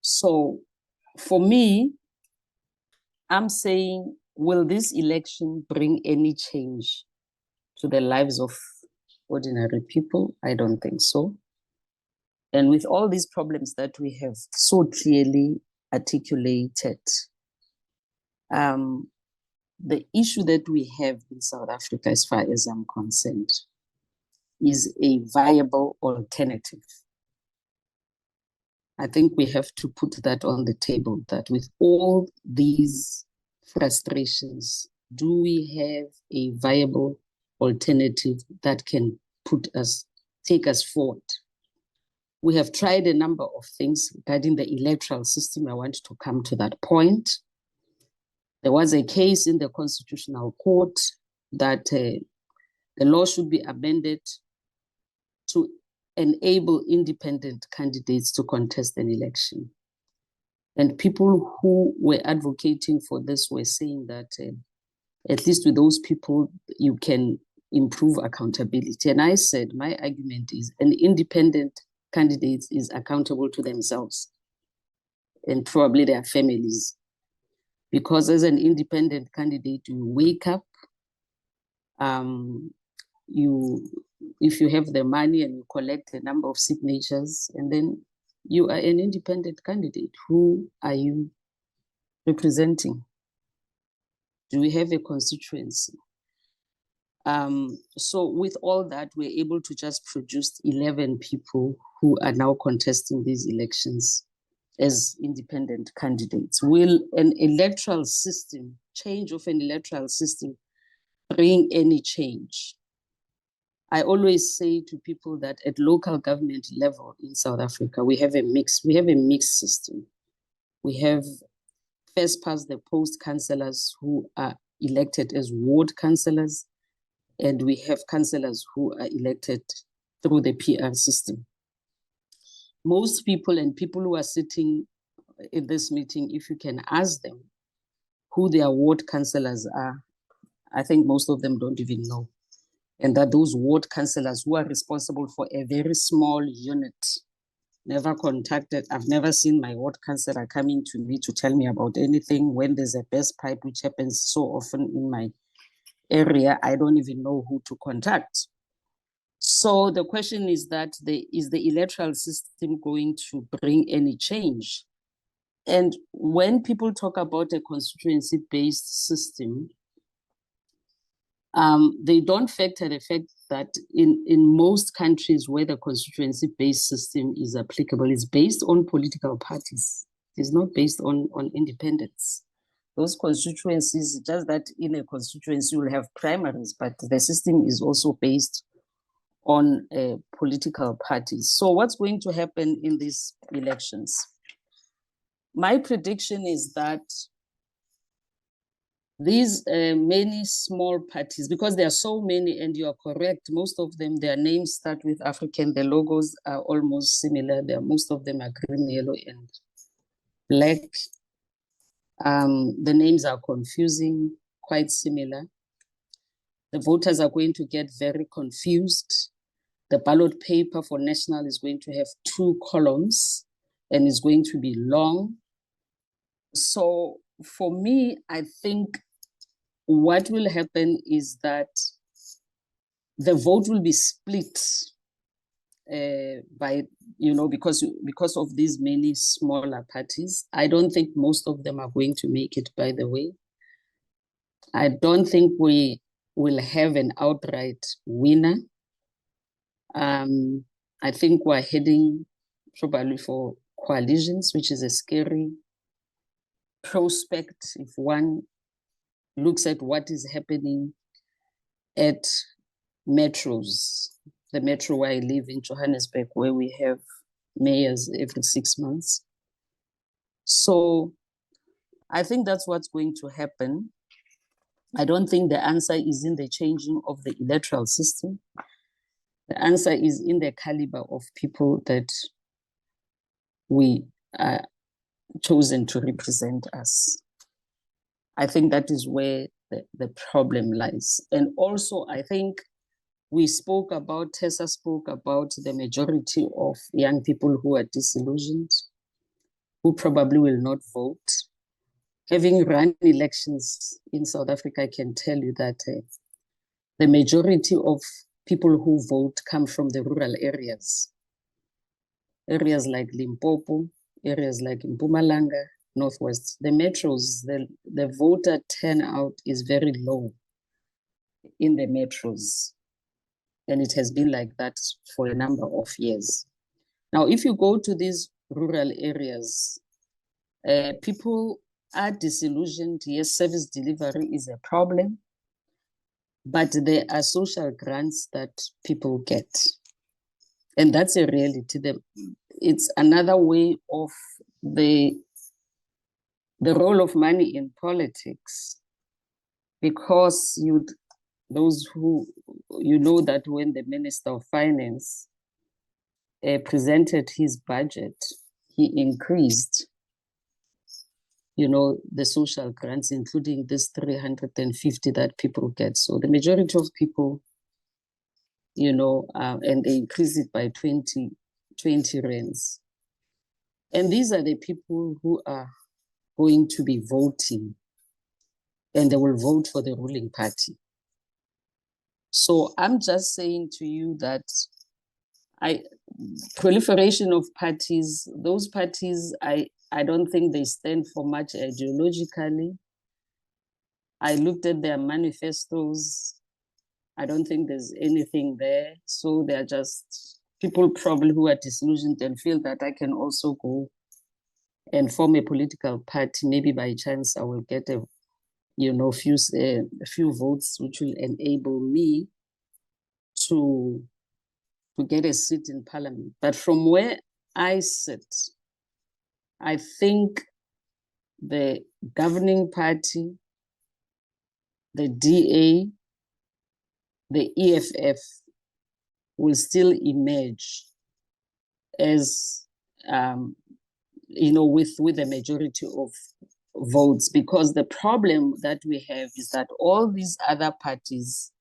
So for me, I'm saying, will this election bring any change to the lives of ordinary people? I don't think so. And with all these problems that we have so clearly articulated, the issue that we have in South Africa, as far as I'm concerned, is a viable alternative. I think we have to put that on the table, that with all these frustrations, do we have a viable alternative that can take us forward? We have tried a number of things regarding the electoral system. I want to come to that point. There was a case in the Constitutional Court that the law should be amended to enable independent candidates to contest an election. And people who were advocating for this were saying that at least with those people, you can improve accountability. And I said, my argument is an independent candidate is accountable to themselves and probably their families. Because as an independent candidate, you wake up, if you have the money and you collect a number of signatures, and then you are an independent candidate. Who are you representing? Do we have a constituency? So with all that, we're able to just produce 11 people who are now contesting these elections as independent candidates. Will an electoral system, change of an electoral system, bring any change? I always say to people that at local government level in South Africa, we have a mixed system. We have first past the post councillors who are elected as ward councillors, and we have councillors who are elected through the PR system. Most people and people who are sitting in this meeting, if you can ask them who their ward councillors are, I think most of them don't even know. And that those ward councillors who are responsible for a very small unit, never contacted. I've never seen my ward councillor coming to me to tell me about anything. When there's a best pipe, which happens so often in my area, I don't even know who to contact. So the question is that is the electoral system going to bring any change? And when people talk about a constituency-based system, they don't factor the fact that in most countries where the constituency-based system is applicable, it's based on political parties. It's not based on independence. Those constituencies, just that in a constituency you'll have primaries, but the system is also based on political parties. So what's going to happen in these elections? My prediction is that these many small parties, because there are so many, and you are correct, most of them, their names start with African, the logos are almost similar. Most of them are green, yellow, and black. The names are confusing, quite similar. The voters are going to get very confused. The ballot paper for national is going to have 2 columns and is going to be long. So for me, I think what will happen is that the vote will be split by, because of these many smaller parties. I don't think most of them are going to make it, by the way. I don't think we will have an outright winner. I think we're heading probably for coalitions, which is a scary prospect if one looks at what is happening at metros. The metro where I live in Johannesburg, where we have mayors every 6 months. So I think that's what's going to happen. I don't think the answer is in the changing of the electoral system. The answer is in the caliber of people that we are chosen to represent us. I think that is where the problem lies. And also, I think Tessa spoke about the majority of young people who are disillusioned, who probably will not vote. Having run elections in South Africa, I can tell you that the majority of people who vote come from the rural areas. Areas like Limpopo, areas like Mpumalanga, Northwest. The metros, the voter turnout is very low in the metros. And it has been like that for a number of years. Now, if you go to these rural areas, people are disillusioned. Yes, service delivery is a problem, but there are social grants that people get. And that's a reality. It's another way of the the role of money in politics, because those who, you know that when the Minister of Finance presented his budget, he increased, you know, the social grants, including this 350 that people get. So the majority of people, you know, and they increased it by 20 rands. And these are the people who are going to be voting, and they will vote for the ruling party. So I'm just saying to you that proliferation of parties, those parties, I don't think they stand for much ideologically. I looked at their manifestos. I don't think there's anything there. So they're just people probably who are disillusioned and feel that I can also go and form a political party. Maybe by chance I will get a few votes, which will enable me to get a seat in parliament. But from where I sit, I think the governing party, the DA, the EFF will still emerge as, with a majority of votes, because the problem that we have is that all these other parties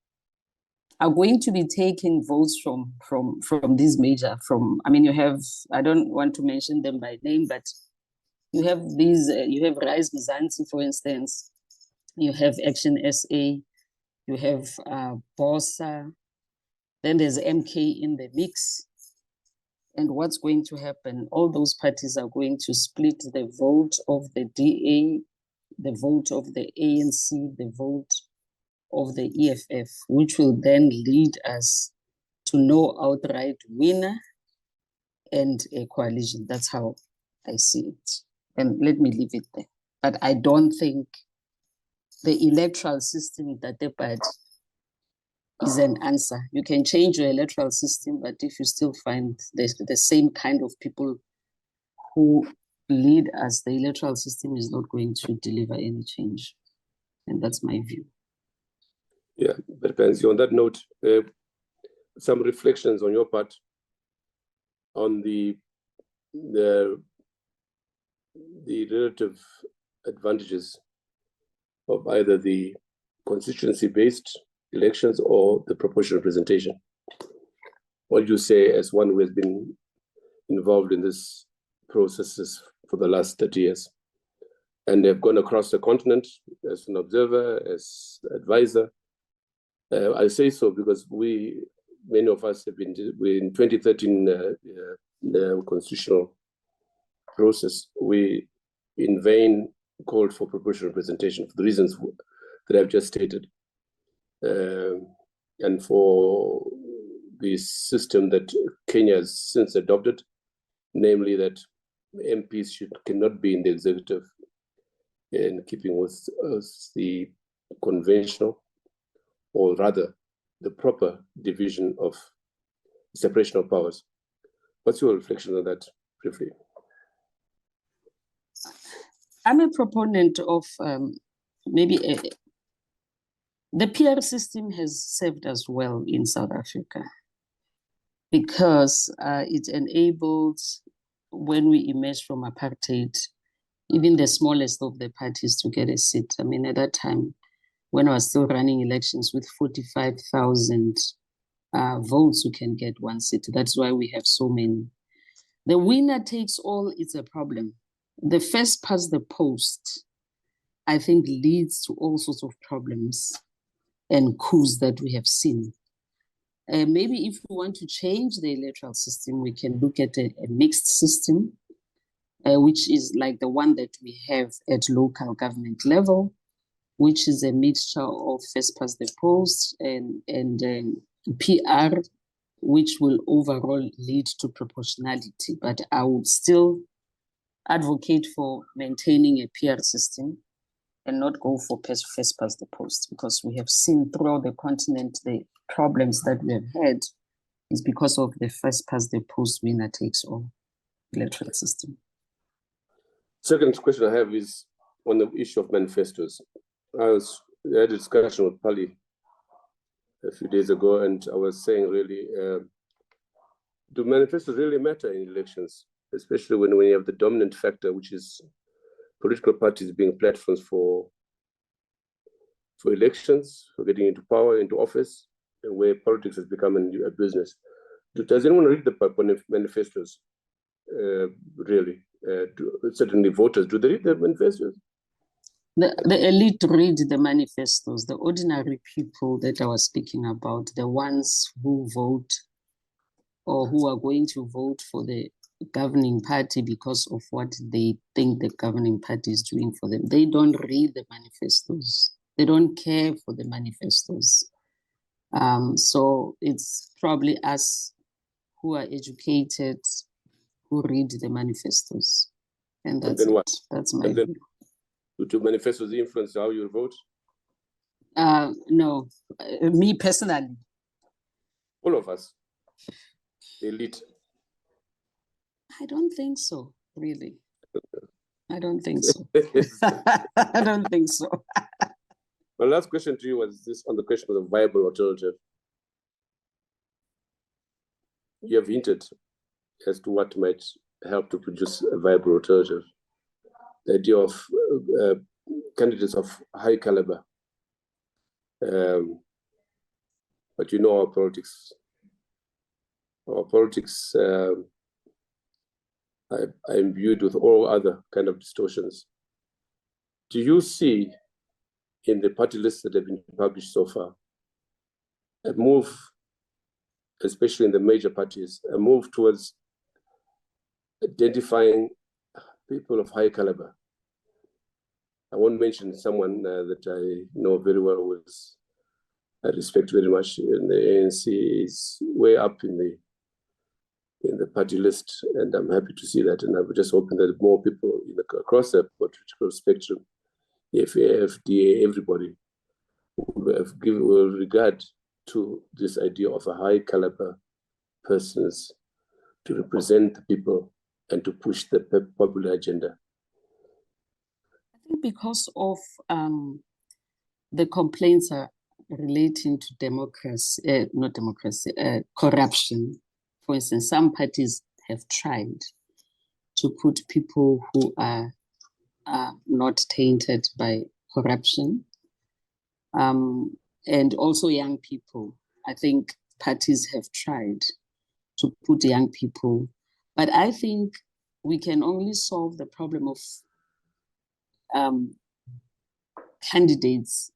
are going to be taking votes from these major, you have, I don't want to mention them by name, but you have these, you have Rise Mzansi, for instance, you have Action SA, you have BOSA, then there's MK in the mix. And what's going to happen? All those parties are going to split the vote of the DA, the vote of the ANC, the vote of the EFF, which will then lead us to no outright winner and a coalition. That's how I see it. And let me leave it there. But I don't think the electoral system that they bad is an answer. You can change your electoral system, but if you still find the same kind of people who lead us, the electoral system is not going to deliver any change. And that's my view. Yeah, but Pansy, on that note, some reflections on your part on the relative advantages of either the constituency-based elections or the proportional representation. What do you say as one who has been involved in this processes for the last 30 years and have gone across the continent as an observer, as advisor? I say so because many of us have been in 2013 the constitutional process. We in vain called for proportional representation for the reasons that I've just stated. And for the system that Kenya has since adopted, namely that MPs cannot be in the executive, in keeping with the conventional, or rather the proper division of separation of powers. What's your reflection on that briefly? I'm a proponent of the PR system has served us well in South Africa because it enabled, when we emerged from apartheid, even the smallest of the parties to get a seat. I mean, at that time, when I was still running elections with 45,000 votes, you can get one seat. That's why we have so many. The winner takes all is a problem. The first past the post, I think, leads to all sorts of problems and coups that we have seen. Maybe if we want to change the electoral system, we can look at a mixed system, which is like the one that we have at local government level, which is a mixture of first past the post and PR, which will overall lead to proportionality. But I would still advocate for maintaining a PR system and not go for first past the post, because we have seen throughout the continent the problems that we have had is because of the first past the post winner takes all electoral system. Second question I have is, on the issue of manifestos. I had a discussion with Pali a few days ago, and I was saying, really, do manifestos really matter in elections, especially when you have the dominant factor, which is political parties being platforms for elections, for getting into power, into office, and where politics has become a business. Does anyone read the manifestos? Really? Certainly voters, do they read the manifestos? The elite read the manifestos. The ordinary people that I was speaking about, the ones who vote or who are going to vote for the governing party because of what they think the governing party is doing for them, they don't read the manifestos. They don't care for the manifestos. So it's probably us who are educated who read the manifestos. And that's it. That's my view. Do manifestos influence how you vote? No, me personally. All of us, the elite. I don't think so, really. I don't think so. I don't think so. My last question to you was this on the question of the viable alternative. You have hinted as to what might help to produce a viable alternative. The idea of candidates of high caliber. But you know our politics. Our politics are imbued with all other kind of distortions. Do you see in the party lists that have been published so far a move, especially in the major parties, a move towards identifying people of high caliber? I won't mention someone that I know very well, I respect very much in the ANC, is way up in the party list, and I'm happy to see that. And I'm just hoping that more people across the political spectrum, FAF, DA, everybody, will regard to this idea of a high caliber persons to represent the people and to push the popular agenda. I think because of the complaints are relating to democracy, not democracy, corruption. For instance, some parties have tried to put people who are not tainted by corruption, and also young people. I think parties have tried to put young people, but I think we can only solve the problem of candidates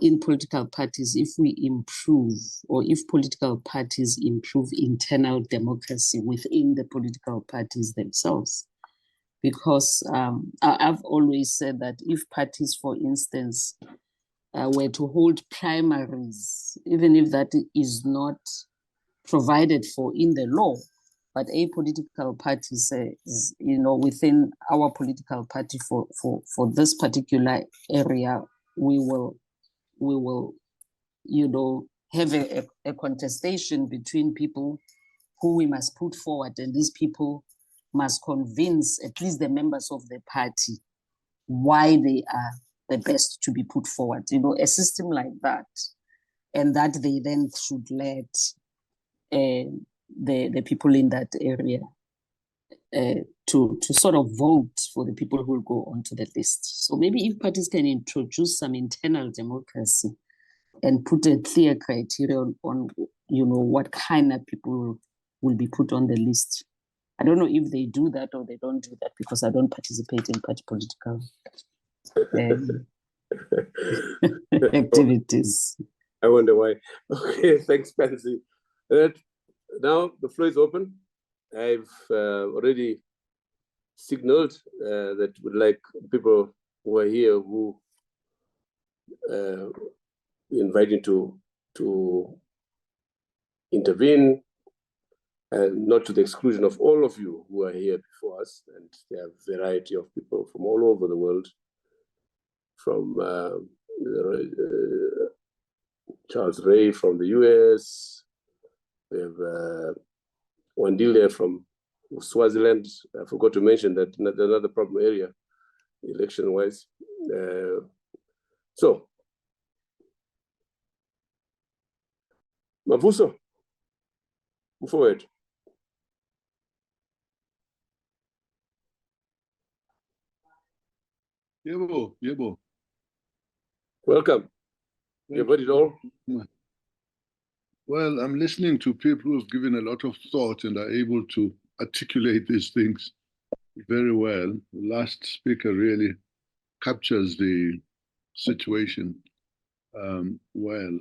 in political parties if we improve, or if political parties improve internal democracy within the political parties themselves. Because I've always said that if parties, for instance, were to hold primaries, even if that is not provided for in the law, but a political party says, within our political party for this particular area, we will have a contestation between people who we must put forward, and these people must convince at least the members of the party why they are the best to be put forward, a system like that, and that they then should let the people in that area to sort of vote for the people who will go onto the list. So maybe if parties can introduce some internal democracy and put a clear criteria on what kind of people will be put on the list. I don't know if they do that or they don't do that, because I don't participate in party political activities. I wonder why. Okay, thanks, Pansy. Now the floor is open. I've already signaled that we'd like people who are here who invited to intervene, and not to the exclusion of all of you who are here before us. And there are a variety of people from all over the world, from Charles Ray from the US, we have Wandile from Swaziland. I forgot to mention that another problem area election-wise. So, Mavuso, move forward. Yebo, yebo. Welcome. You've heard it all? Well, I'm listening to people who've given a lot of thought and are able to articulate these things very well. The last speaker really captures the situation well.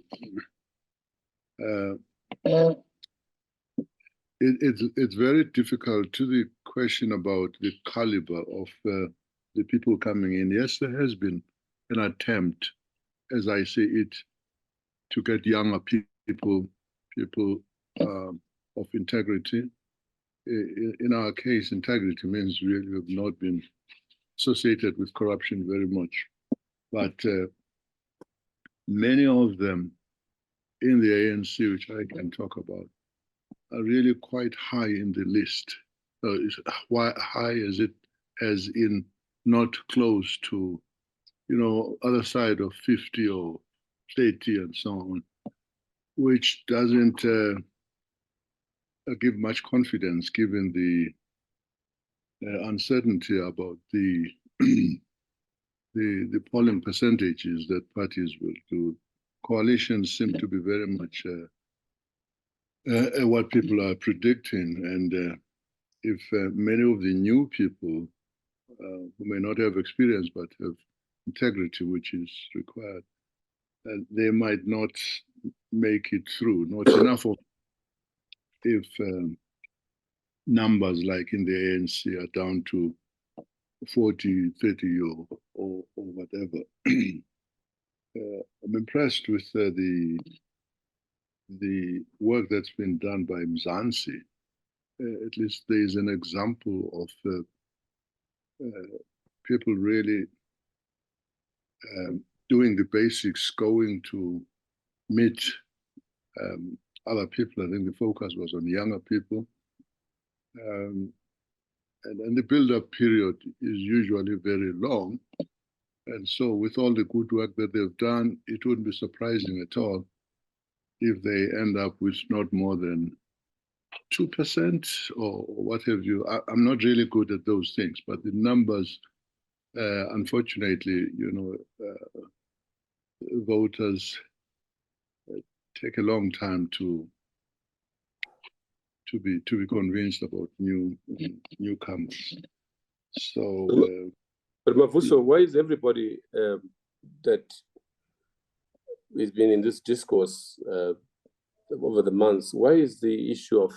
It's very difficult to the question about the caliber of the people coming in. Yes, there has been an attempt, as I see it, to get younger people of integrity. In our case, integrity means really have not been associated with corruption very much. But many of them in the ANC, which I can talk about, are really quite high in the list. Why high is it as in not close to, other side of 50 or 30 and so on, which doesn't give much confidence given the uncertainty about the the polling percentages that parties will do. Coalitions seem to be very much what people are predicting, and if many of the new people who may not have experience but have integrity, which is required, they might not make it through. Not enough of if numbers like in the ANC are down to 40, 30 or whatever. I'm impressed with the work that's been done by Mzansi. At least there is an example of people really doing the basics, going to meet other people. I think the focus was on younger people. And the build-up period is usually very long. And so with all the good work that they've done, it wouldn't be surprising at all if they end up with not more than 2% or what have you. I'm not really good at those things, but the numbers, unfortunately, voters take a long time to be convinced about newcomers. So, but Mavuso, why is everybody that has been in this discourse over the months, why is the issue of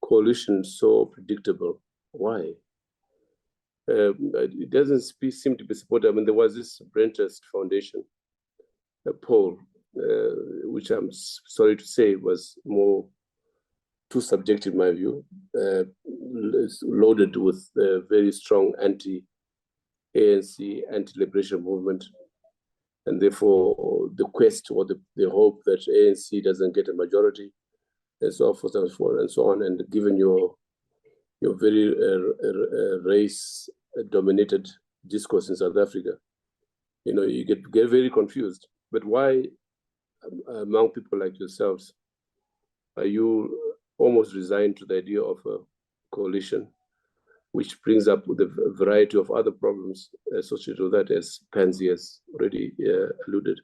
coalition so predictable? Why? It doesn't seem to be supported. I mean, there was this Brentest Foundation poll, which I'm sorry to say was more too subjective, in my view, loaded with very strong anti-ANC, anti-liberation movement, and therefore the quest or the hope that ANC doesn't get a majority, and so forth and so on and so on. And given your very race-dominated discourse in South Africa, you get very confused. But why, among people like yourselves, are you almost resigned to the idea of a coalition, which brings up the variety of other problems associated with that, as Pansy has already alluded?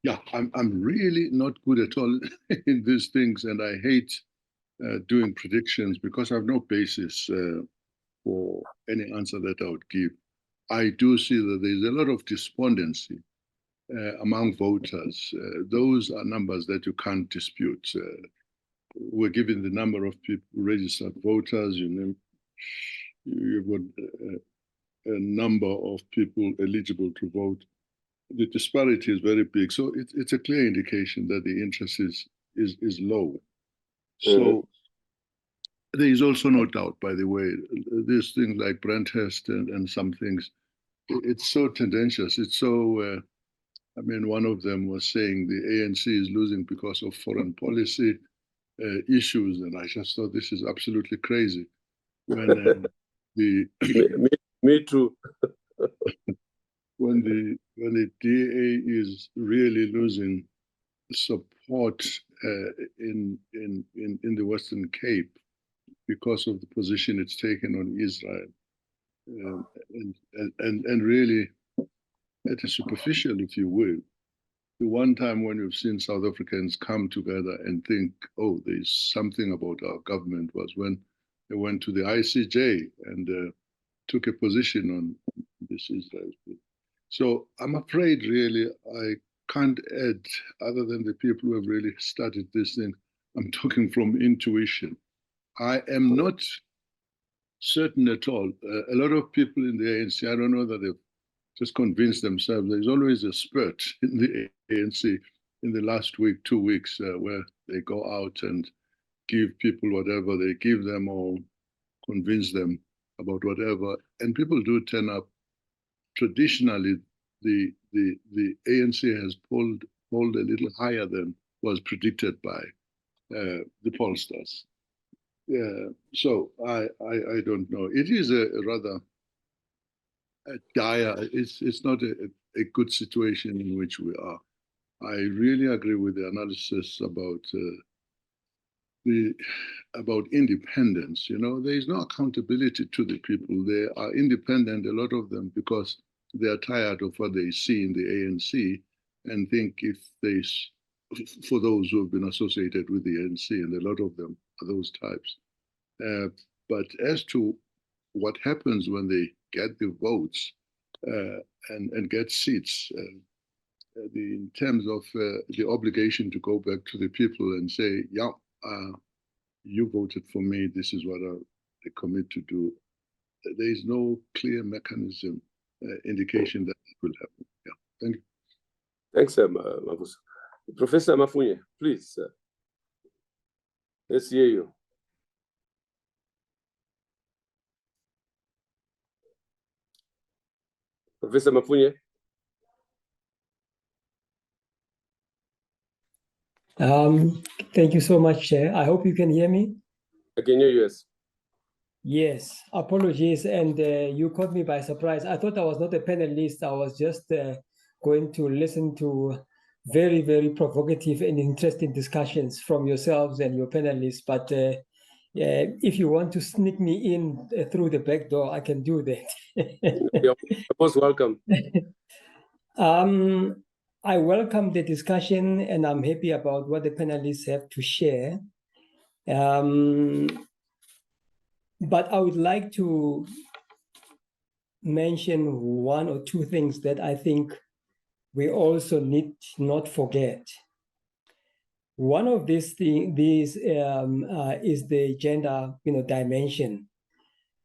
Yeah, I'm really not good at all in these things, and I hate doing predictions because I have no basis for any answer that I would give. I do see that there's a lot of despondency among voters. Those are numbers that you can't dispute. We're given the number of people registered voters, you've got a number of people eligible to vote. The disparity is very big. So it's a clear indication that the interest is low. So there is also no doubt, by the way, these things like Brentest and some things, it's so tendentious. It's so, one of them was saying the ANC is losing because of foreign policy issues. And I just thought this is absolutely crazy. When Me too. when the DA is really losing support in the Western Cape because of the position it's taken on Israel, and really, at a superficial, if you will, the one time when you've seen South Africans come together and think, oh, there's something about our government, was when they went to the ICJ and took a position on this Israel. So I'm afraid, really, I can't add, other than the people who have really studied this thing. I'm talking from intuition. I am not certain at all. A lot of people in the ANC, I don't know that they've just convinced themselves. There's always a spurt in the ANC in the last week, 2 weeks, where they go out and give people whatever they give them or convince them about whatever. And people do turn up. Traditionally, the ANC has polled a little higher than was predicted by the pollsters. So I don't know. It is a rather dire. It's not a good situation in which we are. I really agree with the analysis about independence. You know, there is no accountability to the people. They are independent, a lot of them, because they are tired of what they see in the ANC and think if they, for those who have been associated with the ANC, and a lot of them are those types. But as to what happens when they get the votes and get seats, in terms of the obligation to go back to the people and say, yeah, you voted for me, this is what I commit to do. There is no clear mechanism, indication that it will happen. Yeah, thank you. Thanks, Mavus. Professor Mafunye, please. Let's hear you. Professor Mafunye. Thank you so much, Chair. I hope you can hear me. I can hear you, yes. Yes, apologies. And you caught me by surprise. I thought I was not a panelist. I was just going to listen to very, very provocative and interesting discussions from yourselves and your panelists. But if you want to sneak me in through the back door, I can do that. You're most welcome. I welcome the discussion and I'm happy about what the panelists have to share. But I would like to mention one or two things that I think we also need not forget. One of these is the gender, dimension.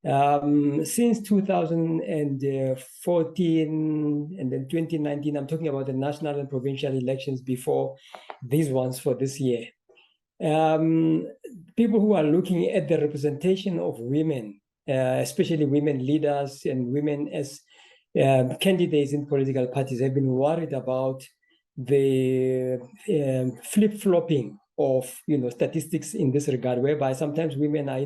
Since 2014 and then 2019, I'm talking about the national and provincial elections before these ones for this year. People who are looking at the representation of women, especially women leaders and women as candidates in political parties, have been worried about the flip-flopping of statistics in this regard, whereby sometimes women are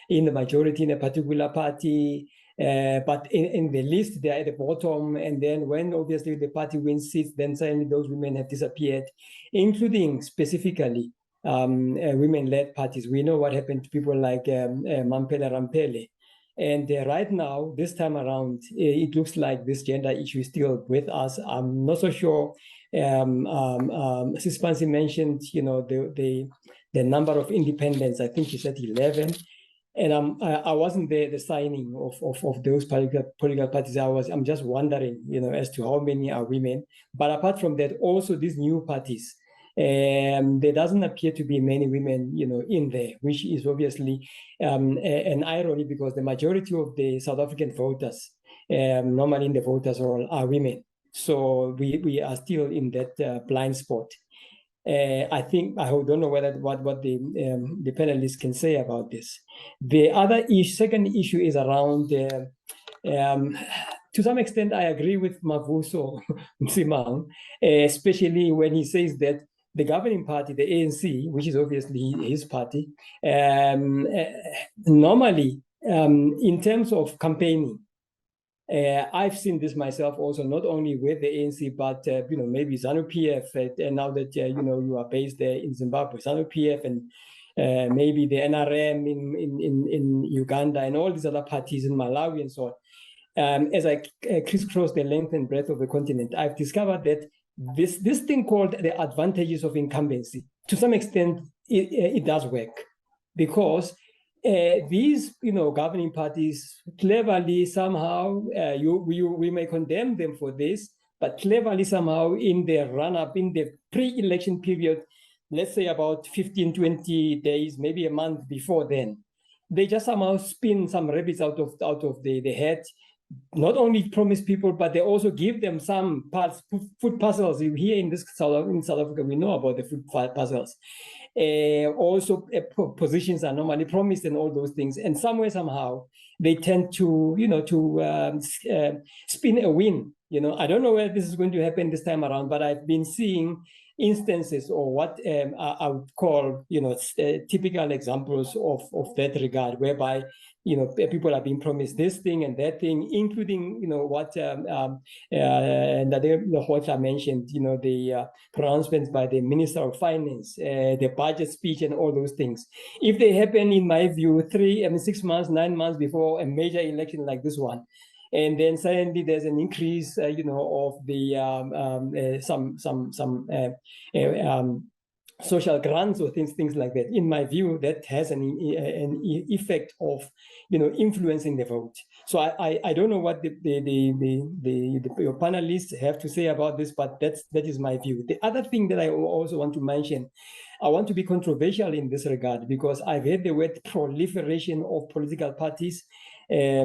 in the majority in a particular party, but in the list they're at the bottom, and then when obviously the party wins seats, then suddenly those women have disappeared, including specifically women-led parties. We know what happened to people like Mampela Rampele. And right now, this time around, it looks like this gender issue is still with us. I'm not so sure. Sispansi mentioned, the number of independents. I think he said 11. And I wasn't there the signing of those political parties. I'm just wondering, as to how many are women. But apart from that, also these new parties. There doesn't appear to be many women, in there, which is obviously an irony because the majority of the South African voters, normally in the voters roll, are women. So we are still in that blind spot. I don't know what the panelists can say about this. The second issue is around. To some extent, I agree with Mavuso Msimang, especially when he says that the governing party, the ANC, which is obviously his party, normally in terms of campaigning, I've seen this myself also, not only with the ANC, but maybe ZANU-PF, and now that you are based there in Zimbabwe, ZANU-PF, and maybe the NRM in Uganda, and all these other parties in Malawi and so on. As I crisscross the length and breadth of the continent, I've discovered that this thing called the advantages of incumbency, to some extent, it does work, because these governing parties cleverly somehow, we may condemn them for this, but cleverly somehow in the run-up, in the pre-election period, let's say about 15, 20 days, maybe a month before then, they just somehow spin some rabbits out of the head. Not only promise people, but they also give them some food puzzles. Here in South Africa, we know about the food puzzles. Also, positions are normally promised and all those things. And somewhere, somehow, they tend to, spin a win. I don't know where this is going to happen this time around, but I've been seeing instances, or what I would call, typical examples of that regard, whereby people are being promised this thing and that thing, including what Hotla mentioned, the pronouncements by the Minister of Finance, the budget speech, and all those things. If they happen, in my view, 6 months, 9 months before a major election like this one, and then suddenly there's an increase, of the social grants or things like that. In my view, that has an effect of, influencing the vote. So I don't know what your panelists have to say about this, but that is my view. The other thing that I also want to mention, I want to be controversial in this regard, because I've heard the word proliferation of political parties a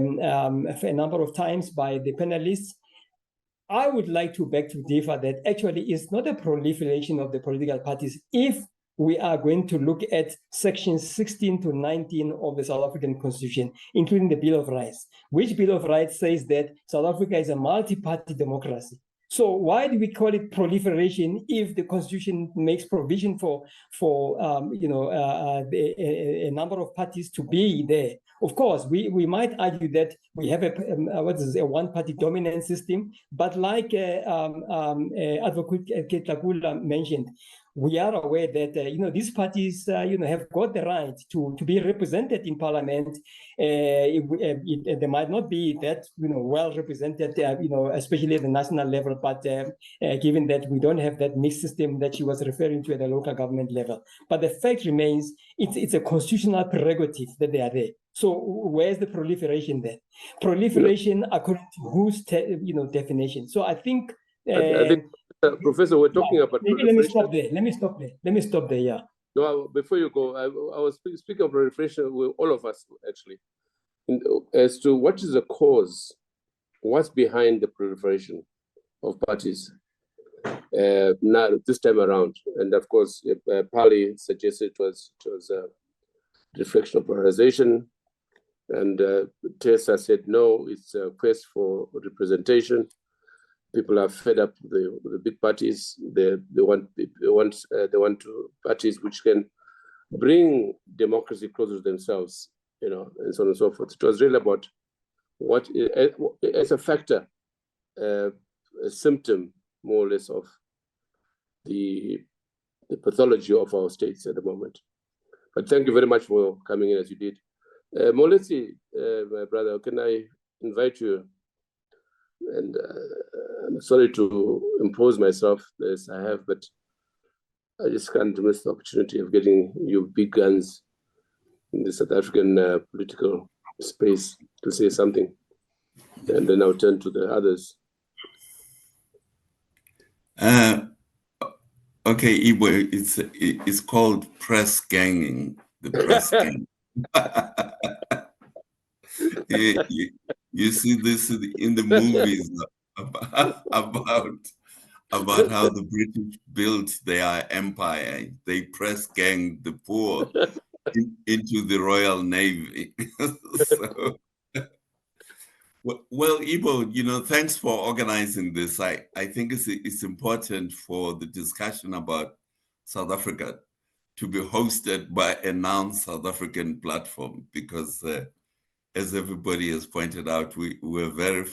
number of times by the panelists. I would like to beg to differ that actually it's not a proliferation of the political parties if we are going to look at sections 16 to 19 of the South African Constitution, including the Bill of Rights, which Bill of Rights says that South Africa is a multi-party democracy. So why do we call it proliferation if the Constitution makes provision for a number of parties to be there? Of course, we might argue that we have a one-party dominant system, but like Advocate Ketlakula mentioned, we are aware that these parties have got the right to be represented in Parliament. They might not be that well represented, especially at the national level. But given that we don't have that mixed system that she was referring to at the local government level, but the fact remains, it's a constitutional prerogative that they are there. So where's the proliferation there? Proliferation according to whose definition? So I think. Professor, we're talking about. Maybe let me stop there. Yeah. No, before you go, I was speaking of proliferation with all of us actually, as to what is the cause, what's behind the proliferation of parties now this time around. And of course, Pali suggested it was a reflection of polarization, and Tessa said no, it's a quest for representation. People are fed up with the big parties. They want parties which can bring democracy closer to themselves, and so on and so forth. It was really about what, as a factor, a symptom, more or less, of the pathology of our states at the moment. But thank you very much for coming in as you did. Molesi, my brother, can I invite you? And I'm sorry to impose myself as I have, but I just can't miss the opportunity of getting you big guns in the South African political space to say something. And then I'll turn to the others. Okay, Ibo, it's called press ganging, the press gang. You see this in the movies about how the British built their empire. They press ganged the poor into the Royal Navy. So, well, Ibo, thanks for organizing this. I think it's important for the discussion about South Africa to be hosted by a non-South African platform, because as everybody has pointed out, we're very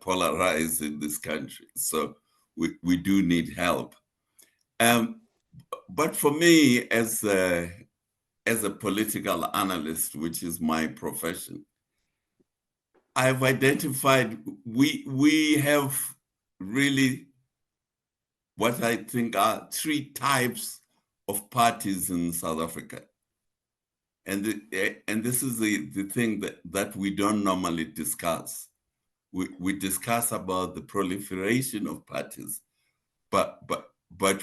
polarized in this country. So we do need help. But for me, as a political analyst, which is my profession, I've identified we have really what I think are three types of parties in South Africa. And this is the thing that we don't normally discuss. We discuss about the proliferation of parties, but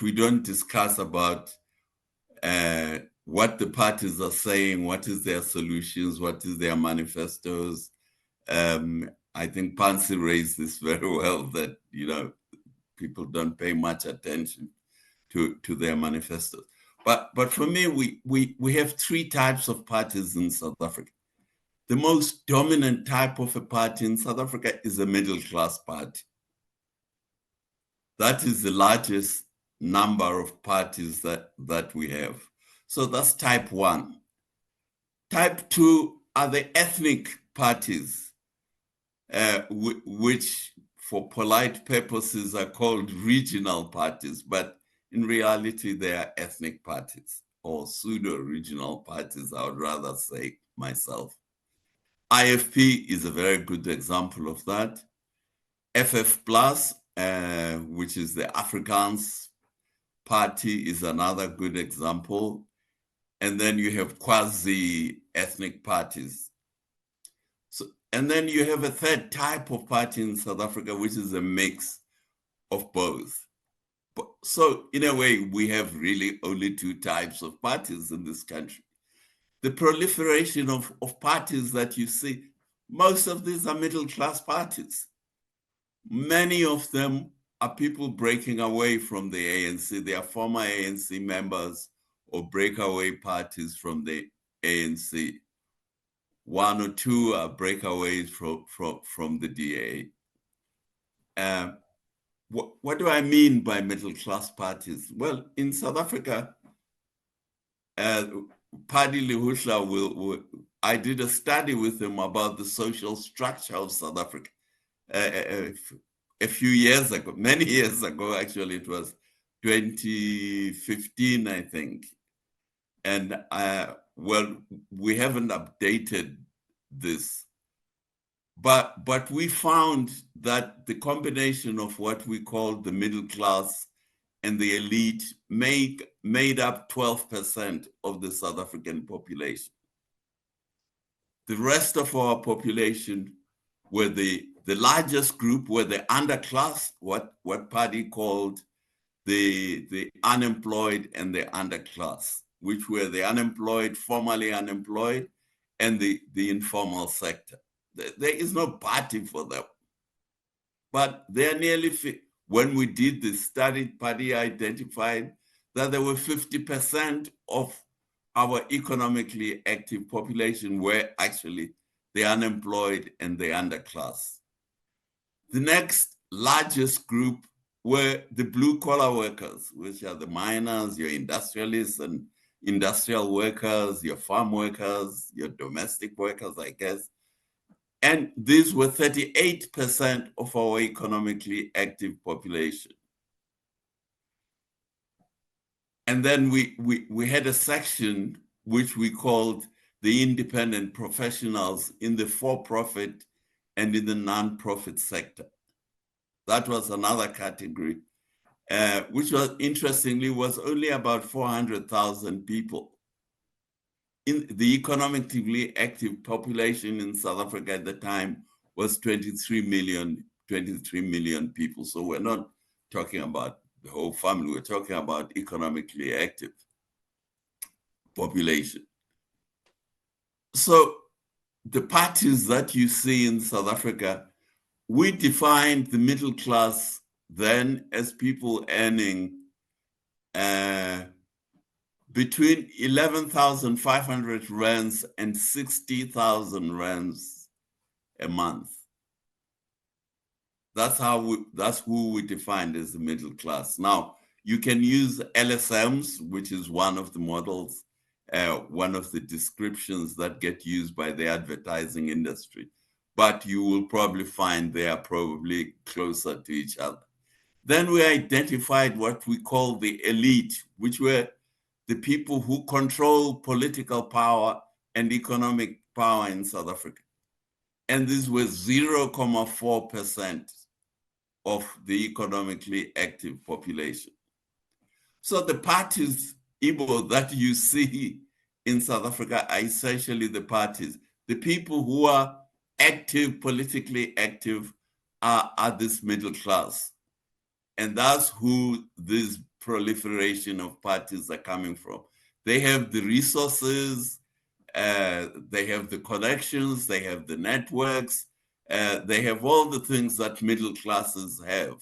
we don't discuss about what the parties are saying, what is their solutions, what is their manifestos. I think Pansy raised this very well, that people don't pay much attention to their manifestos. But for me, we have three types of parties in South Africa. The most dominant type of a party in South Africa is a middle-class party. That is the largest number of parties that we have. So that's type one. Type two are the ethnic parties, which for polite purposes are called regional parties, but in reality, they are ethnic parties or pseudo-regional parties, I would rather say myself. IFP is a very good example of that. FF Plus, which is the Afrikaans party, is another good example. And then you have quasi-ethnic parties. So, and then you have a third type of party in South Africa, which is a mix of both. So in a way, we have really only two types of parties in this country. The proliferation of parties that you see, most of these are middle-class parties. Many of them are people breaking away from the ANC. They are former ANC members or breakaway parties from the ANC. One or two are breakaways from the DA. What do I mean by middle-class parties? Well, in South Africa, Paddy Lehuhla I did a study with him about the social structure of South Africa a few years ago, many years ago, actually. It was 2015, I think. And well, we haven't updated this. But we found that the combination of what we call the middle class and the elite made up 12% of the South African population. The rest of our population were the largest group were the underclass, what Paddy called the unemployed and the underclass, which were the unemployed, formerly unemployed, and the informal sector. There is no party for them. But they're nearly, when we did the study, Paddy identified that there were 50% of our economically active population were actually the unemployed and the underclass. The next largest group were the blue-collar workers, which are the miners, your industrialists and industrial workers, your farm workers, your domestic workers, I guess. And these were 38% of our economically active population. And then we had a section which we called the independent professionals in the for-profit and in the non-profit sector. That was another category, which was, interestingly, was only about 400,000 people. In the economically active population in South Africa at the time was 23 million people. So we're not talking about the whole family, we're talking about economically active population. So the parties that you see in South Africa, we defined the middle class then as people earning between 11,500 rands and 60,000 rands a month. That's who we defined as the middle class. Now, you can use LSMs, which is one of the models, one of the descriptions that get used by the advertising industry. But you will probably find they are probably closer to each other. Then we identified what we call the elite, which were the people who control political power and economic power in South Africa. And this was 0.4% of the economically active population. So the parties, Igbo, that you see in South Africa are essentially the parties. The people who are active, politically active, are this middle class. And that's who this proliferation of parties are coming from. They have the resources, they have the connections, they have the networks, they have all the things that middle classes have.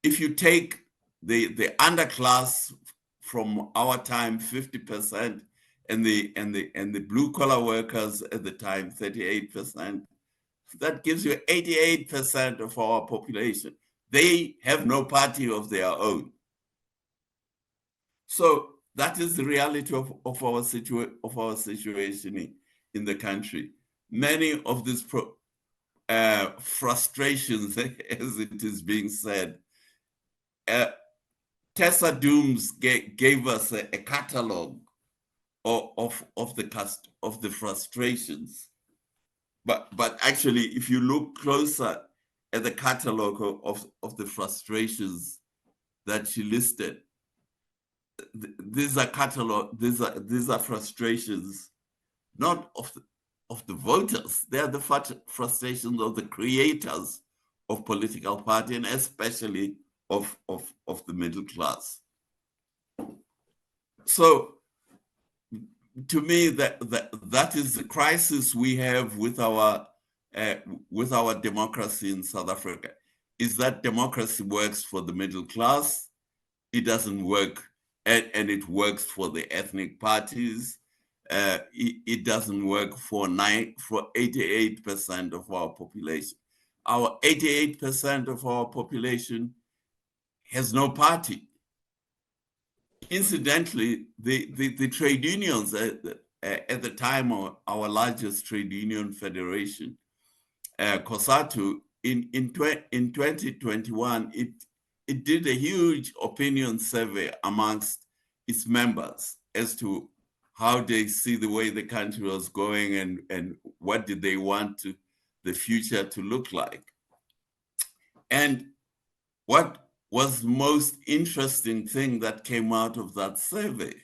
If you take the underclass from our time, 50%, and the blue collar workers at the time, 38%, that gives you 88% of our population. They have no party of their own. So that is the reality of our situation in the country. Many of these frustrations, as it is being said, Tessa Dooms gave us a catalog of the frustrations. But actually, if you look closer at the catalog of the frustrations that she listed, these are frustrations not of the voters. They are the frustrations of the creators of political party, and especially of the middle class. So to me, that is the crisis we have with our democracy in South Africa, is that democracy works for the middle class. It doesn't work, and it works for the ethnic parties. It doesn't work for 88% of our population. Our 88% of our population has no party. Incidentally, the trade unions at the time, our largest trade union federation, COSATU, in 2021, it did a huge opinion survey amongst its members as to how they see the way the country was going and what did they want the future to look like. And what was the most interesting thing that came out of that survey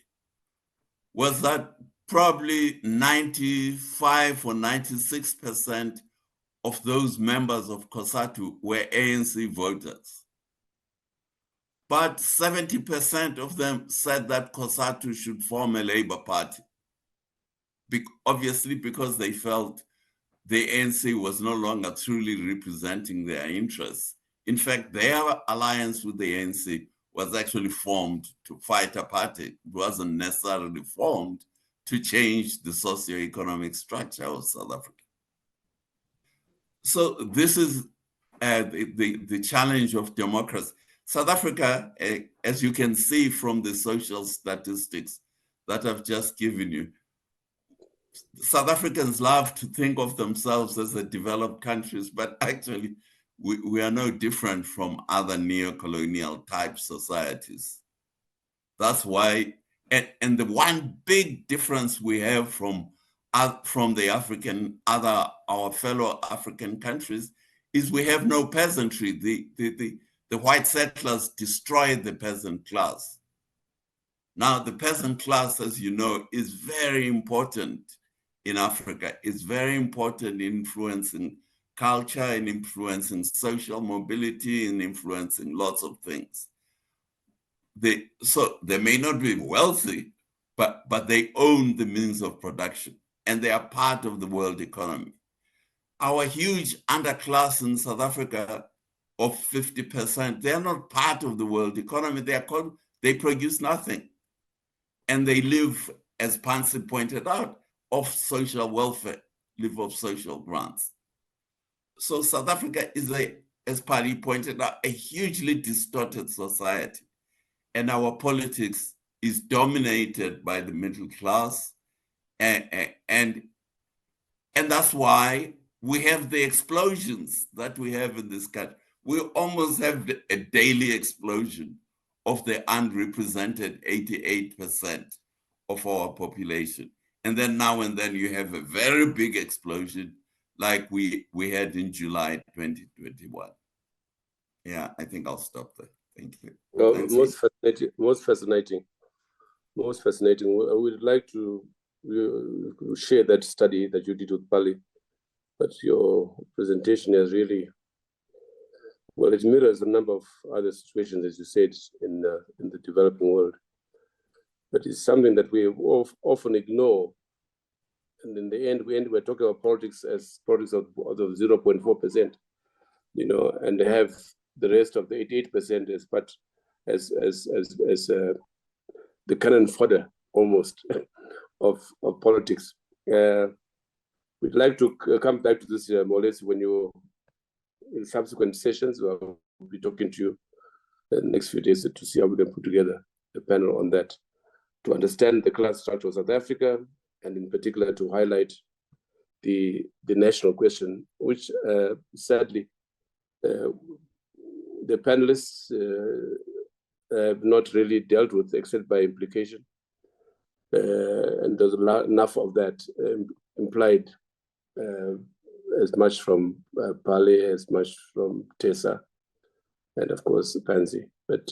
was that probably 95 or 96% of those members of COSATU were ANC voters. But 70% of them said that COSATU should form a Labour Party, obviously because they felt the ANC was no longer truly representing their interests. In fact, their alliance with the ANC was actually formed to fight a party. It wasn't necessarily formed to change the socio-economic structure of South Africa. So this is the challenge of democracy. South Africa, as you can see from the social statistics that I've just given you, South Africans love to think of themselves as the developed countries, but actually we are no different from other neo-colonial type societies. That's why, and the one big difference we have from the our fellow African countries is we have no peasantry. The white settlers destroyed the peasant class. Now the peasant class, as you know, is very important in Africa. It's very important in influencing culture and influencing social mobility and influencing lots of things. So they may not be wealthy, but they own the means of production and they are part of the world economy. Our huge underclass in South Africa of 50%, they're not part of the world economy. They produce nothing. And they live, as Pansy pointed out, of social welfare, live off social grants. So South Africa is, as Pali pointed out, a hugely distorted society. And our politics is dominated by the middle class, and that's why we have the explosions that we have in this country. We almost have a daily explosion of the unrepresented 88% of our population. And then now and then you have a very big explosion like we had in July 2021. Yeah, I think I'll stop there. Thank you. Most fascinating. I would like to share that study that you did with Pali, but your presentation has really, well, it mirrors a number of other situations, as you said, in the developing world. But it's something that we often ignore. And in the end, we're talking about politics as politics of 0.4%, and they have the rest of the 88% as part as the cannon fodder almost of politics. We'd like to come back to this more or less when you, in subsequent sessions, we'll be talking to you in the next few days to see how we can put together a panel on that, to understand the class structure of South Africa, and in particular to highlight the national question, which sadly the panelists have not really dealt with except by implication. And there's enough of that implied, as much from Pali, as much from Tessa, and of course Pansy. But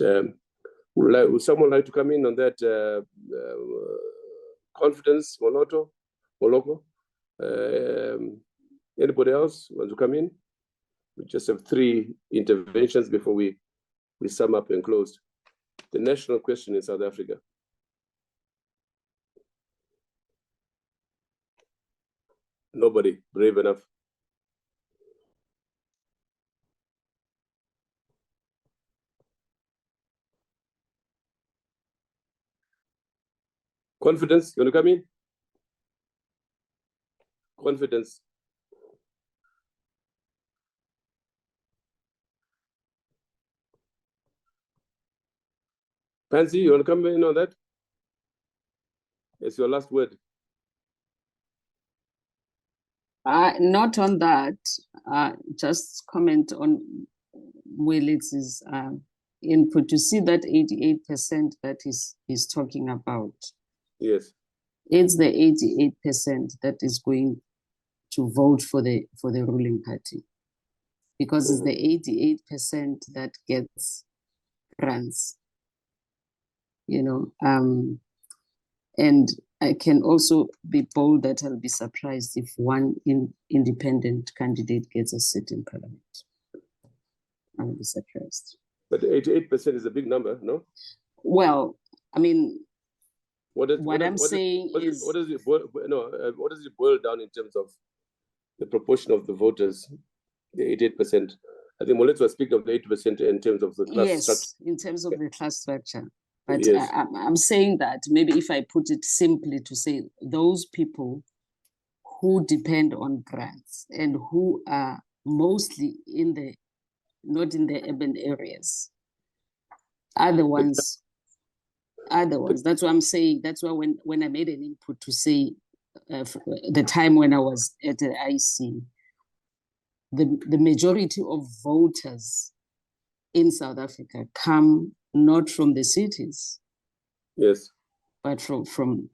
would someone like to come in on that? Confidence, Moloko? Anybody else want to come in? We just have 3 interventions before we sum up and close. The national question in South Africa. Nobody brave enough. Confidence, you want to come in? Confidence. Pansy, you want to come in on that? It's your last word. Not on that. Just comment on Willits's input. To see that 88% that he's talking about. Yes. It's the 88% that is going to vote for the ruling party, because it's the 88% that gets grants. And I can also be bold that I'll be surprised if one independent candidate gets a seat in parliament. I'll be surprised. But 88% is a big number, no? Well, I mean, what does it boil down in terms of the proportion of the voters, the 88%? I think Moletz was speaking of the 80% in terms of the class structure. Yes, in terms of the class structure. But yes. I'm saying that maybe if I put it simply to say those people who depend on grants and who are mostly not in the urban areas are the ones. That's what I'm saying. That's why when I made an input to say the time when I was at the IC, the majority of voters in South Africa come not from the cities, yes, but from the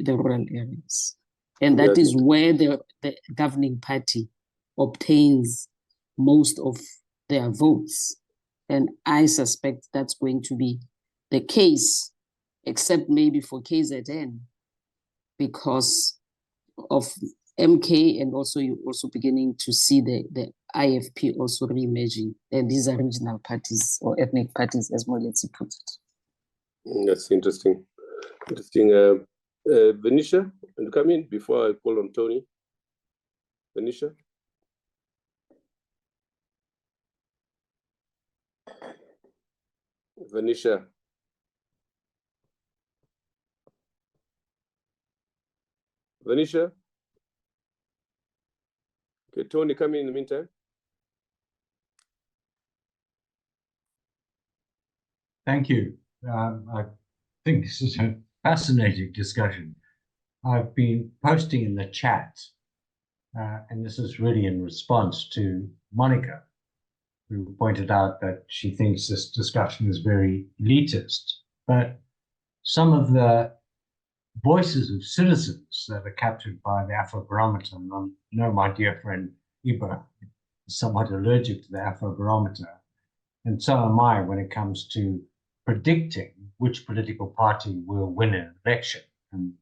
rural areas, and that is where the governing party obtains most of their votes. And I suspect that's going to be the case, except maybe for KZN, because of MK, and also you're also beginning to see the IFP also re-emerging, and these are regional parties or ethnic parties, as Moletsi put it. That's interesting. Venetia, and come in before I call on Tony. Venetia. Venetia. Venetia. Okay, Tony, come in the meantime. Thank you. I think this is a fascinating discussion. I've been posting in the chat, and this is really in response to Monica, who pointed out that she thinks this discussion is very elitist. But some of the voices of citizens that are captured by the Afrobarometer, and I know my dear friend Iba is somewhat allergic to the Afrobarometer, and so am I when it comes to predicting which political party will win an election. And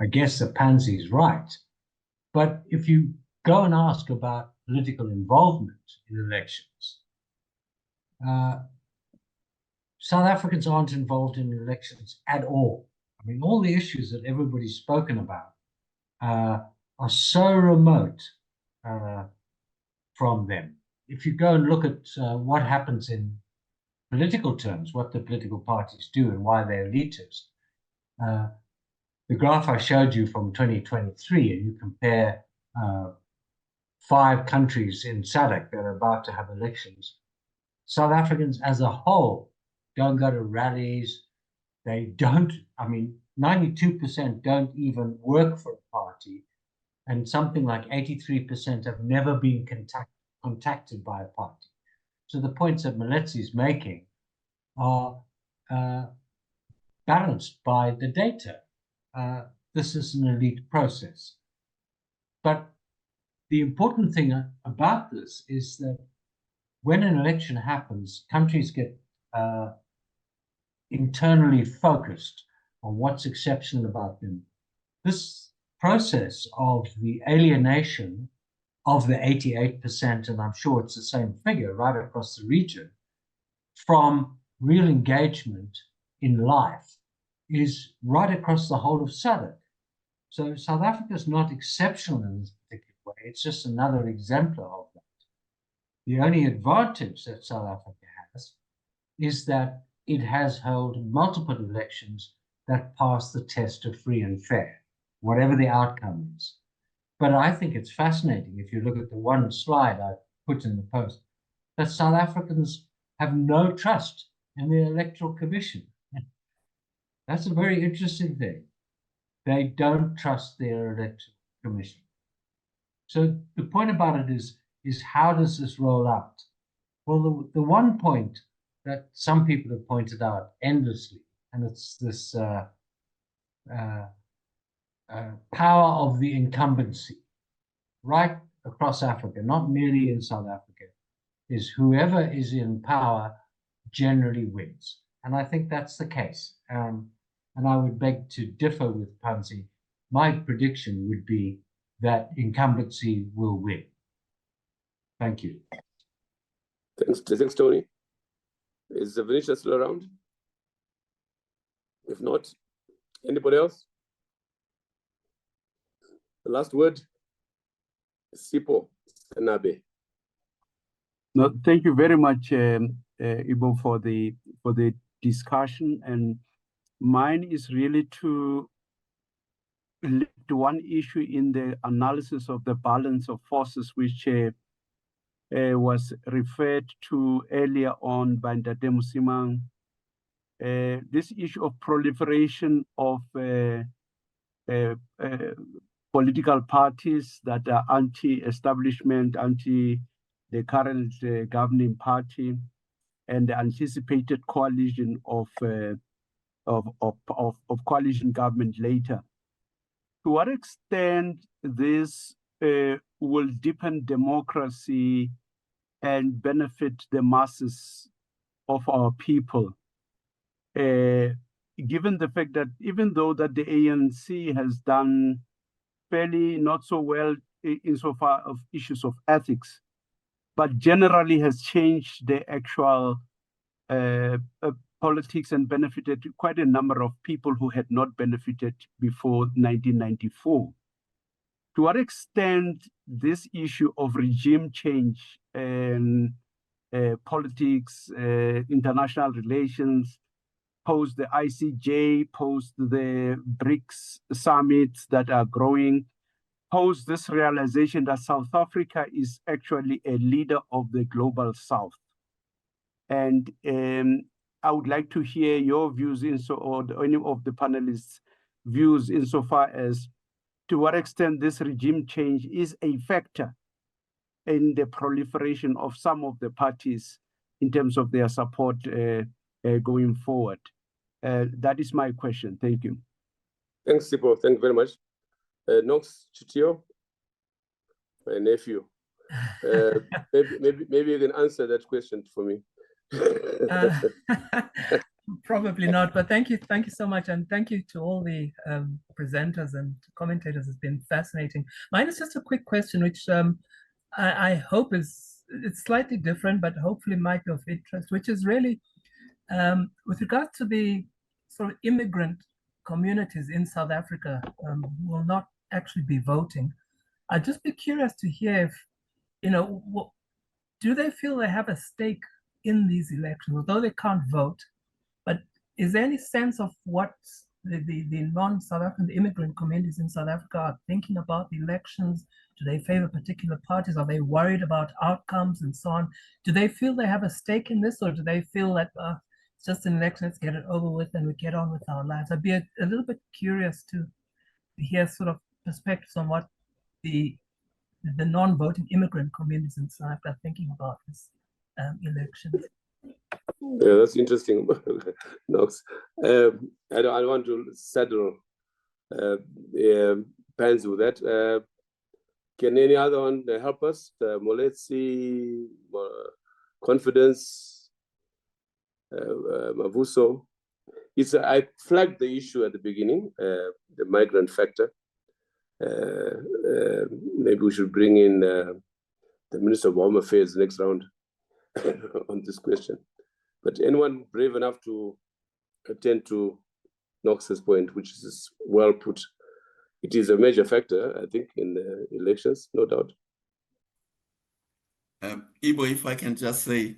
I guess the pansy is right. But if you go and ask about political involvement in elections, South Africans aren't involved in elections at all. I mean, all the issues that everybody's spoken about are so remote from them. If you go and look at what happens in political terms, what the political parties do and why they're elitist, the graph I showed you from 2023, and you compare 5 countries in SADC that are about to have elections, South Africans as a whole don't go to rallies. They don't, 92% don't even work for a party, and something like 83% have never been contacted by a party. So the points that Maletsi is making are balanced by the data. This is an elite process. But the important thing about this is that when an election happens, countries get internally focused on what's exceptional about them. This process of the alienation of the 88%, and I'm sure it's the same figure right across the region, from real engagement in life is right across the whole of SADC. So South Africa is not exceptional in this particular way. It's just another exemplar of that. The only advantage that South Africa has is that it has held multiple elections that pass the test of free and fair, whatever the outcome is. But I think it's fascinating, if you look at the one slide I put in the post, that South Africans have no trust in the Electoral Commission. That's a very interesting thing. They don't trust their Electoral Commission. So the point about it is how does this roll out? Well, the one point that some people have pointed out endlessly, and it's this power of the incumbency right across Africa, not merely in South Africa, is whoever is in power generally wins. And I think that's the case. And I would beg to differ with Pansy. My prediction would be that incumbency will win. Thank you. Thanks, Tony. Is Venetia still around? If not, anybody else? The last word, Sipo Senabe. No, thank you very much, Ibo, for the discussion. And mine is really to lift one issue in the analysis of the balance of forces, which was referred to earlier on by Ndate Musimang. This issue of proliferation of political parties that are anti-establishment, anti the current governing party, and the anticipated coalition of coalition government later. To what extent this will deepen democracy and benefit the masses of our people, given the fact that even though that the ANC has done fairly not so well insofar of issues of ethics, but generally has changed the actual politics and benefited quite a number of people who had not benefited before 1994. To what extent this issue of regime change and politics, international relations, post the ICJ, post the BRICS summits that are growing, post this realization that South Africa is actually a leader of the global South, And I would like to hear your views or any of the panelists' views insofar as to what extent this regime change is a factor in the proliferation of some of the parties in terms of their support going forward. That is my question. Thank you. Thanks, Sipo. Thank you very much. Knox Chitio, my nephew. Maybe you can answer that question for me. Probably not, but thank you so much, and thank you to all the presenters and commentators. It's been fascinating. Mine is just a quick question, which I hope it's slightly different, but hopefully might be of interest, which is really with regard to the sort of immigrant communities in South Africa who will not actually be voting. I'd just be curious to hear if, do they feel they have a stake in these elections, although they can't vote? But is there any sense of what the non-South African immigrant communities in South Africa are thinking about the elections? Do they favor particular parties? Are they worried about outcomes and so on? Do they feel they have a stake in this, or do they feel that it's just an election, let's get it over with and we get on with our lives? I'd be a little bit curious to hear sort of perspectives on what the non-voting immigrant communities in South Africa are thinking about this elections. Yeah, that's interesting, Knox. I don't want to saddle Pans with that. Can any other one help us? Moletsi, Confidence, Mavuso. I flagged the issue at the beginning, the migrant factor. Maybe we should bring in the Minister of Home Affairs next round on this question. But anyone brave enough to attend to Knox's point, which is well put, it is a major factor, I think, in the elections, no doubt. Ibo, if I can just say,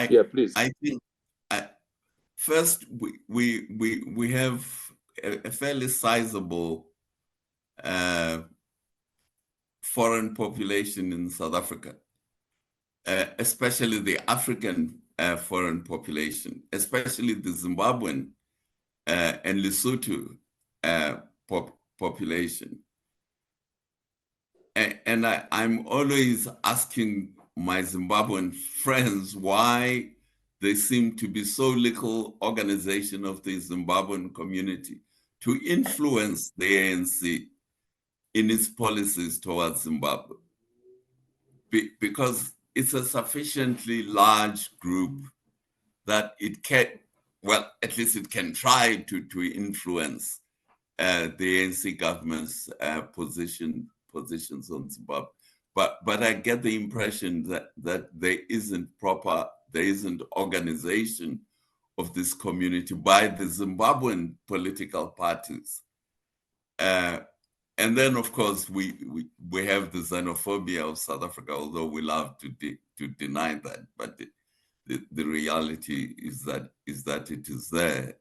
yeah, please. I think first we have a fairly sizable foreign population in South Africa, especially the African foreign population, especially the Zimbabwean and Lesotho population. And I'm always asking my Zimbabwean friends why there seem to be so little organization of the Zimbabwean community to influence the ANC in its policies towards Zimbabwe. Because it's a sufficiently large group that it can, well, at least it can try to influence the ANC government's positions on Zimbabwe. But I get the impression that there isn't organization of this community by the Zimbabwean political parties. And then, of course, we have the xenophobia of South Africa, although we love to deny that. But the reality is that it is there.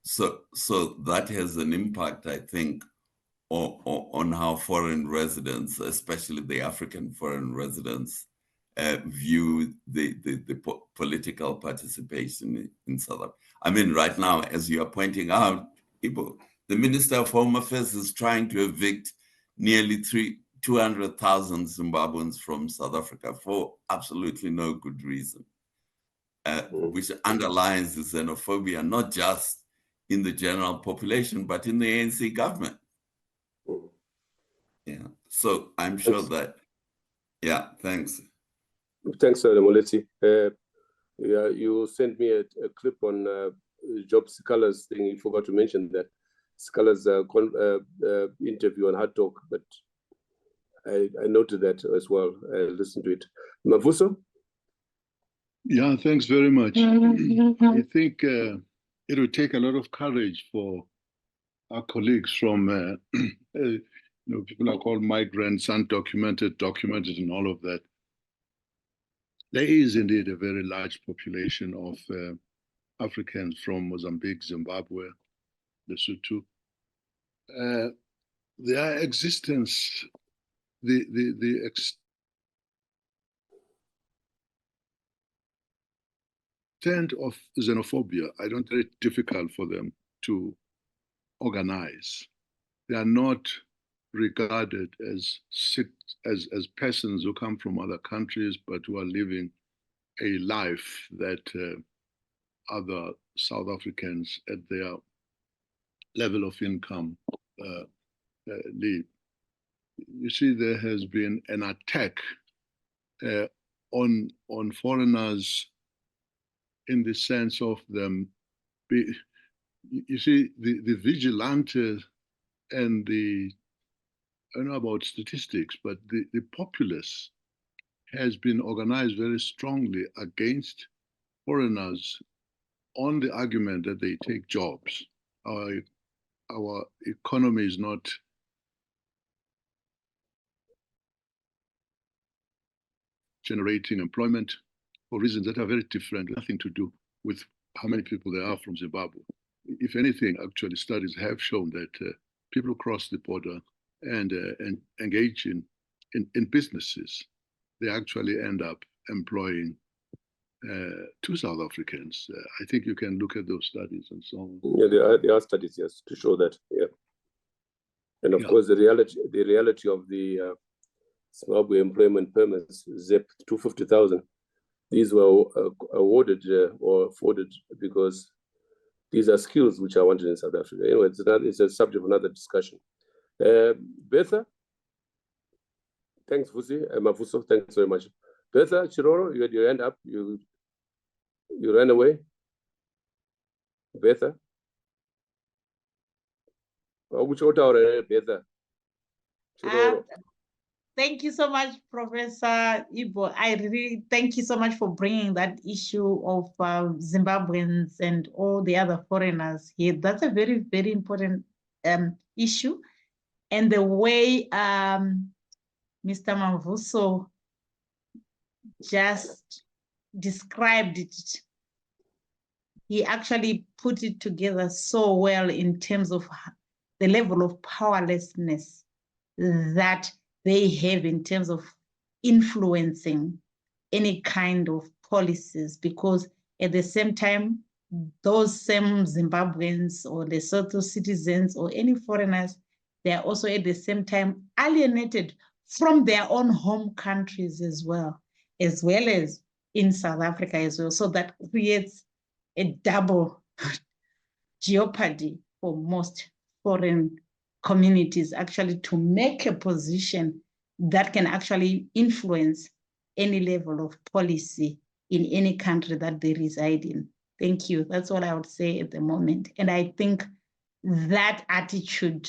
So that has an impact, I think, on how foreign residents, especially the African foreign residents, view the political participation in South Africa. I mean, right now, as you are pointing out, people, the Minister of Home Affairs is trying to evict nearly 200,000 Zimbabweans from South Africa for absolutely no good reason, which underlines the xenophobia, not just in the general population, but in the ANC government. Yeah, so I'm sure that, yeah, thanks. Thanks, Moletsi. Yeah, you sent me a clip on Job Scala's thing. You forgot to mention that Scala's interview on Hard Talk, but I noted that as well. I listened to it. Mavuso? Yeah, thanks very much. I think it would take a lot of courage for our colleagues from, people are called migrants, undocumented, documented, and all of that. There is indeed a very large population of Africans from Mozambique, Zimbabwe, Lesotho. Their existence, extent of xenophobia, I don't think it's difficult for them to organize. They are not regarded as persons who come from other countries, but who are living a life that other South Africans at their level of income live. You see, there has been an attack on foreigners in the sense of them. You see, the vigilante and I don't know about statistics, but the populace has been organized very strongly against foreigners on the argument that they take jobs. Our economy is not generating employment for reasons that are very different, nothing to do with how many people there are from Zimbabwe. If anything, actually, studies have shown that people cross the border and engage in businesses, they actually end up employing two South Africans. I think you can look at those studies and so on. Yeah, there are studies, yes, to show that. Yeah, and of course, the reality of the Zimbabwe employment permits, ZEP 250,000. These were awarded or afforded because these are skills which are wanted in South Africa. Anyway, it's a subject of another discussion. Bertha, thanks, Vusi. Mavuso, thanks very much. Bertha, Chiroro, you had your hand up. You ran away. Bertha. Which order, Bertha? Chiroro. Thank you so much, Professor Ibo. I really thank you so much for bringing that issue of Zimbabweans and all the other foreigners here. That's a very, very important issue. And the way Mr. Mavuso just described it, he actually put it together so well in terms of the level of powerlessness that they have in terms of influencing any kind of policies, because at the same time, those same Zimbabweans or Lesotho citizens or any foreigners, they are also at the same time alienated from their own home countries as well as in South Africa as well. So that creates a double jeopardy for most foreign communities actually to make a position that can actually influence any level of policy in any country that they reside in. Thank you. That's all I would say at the moment. And I think that attitude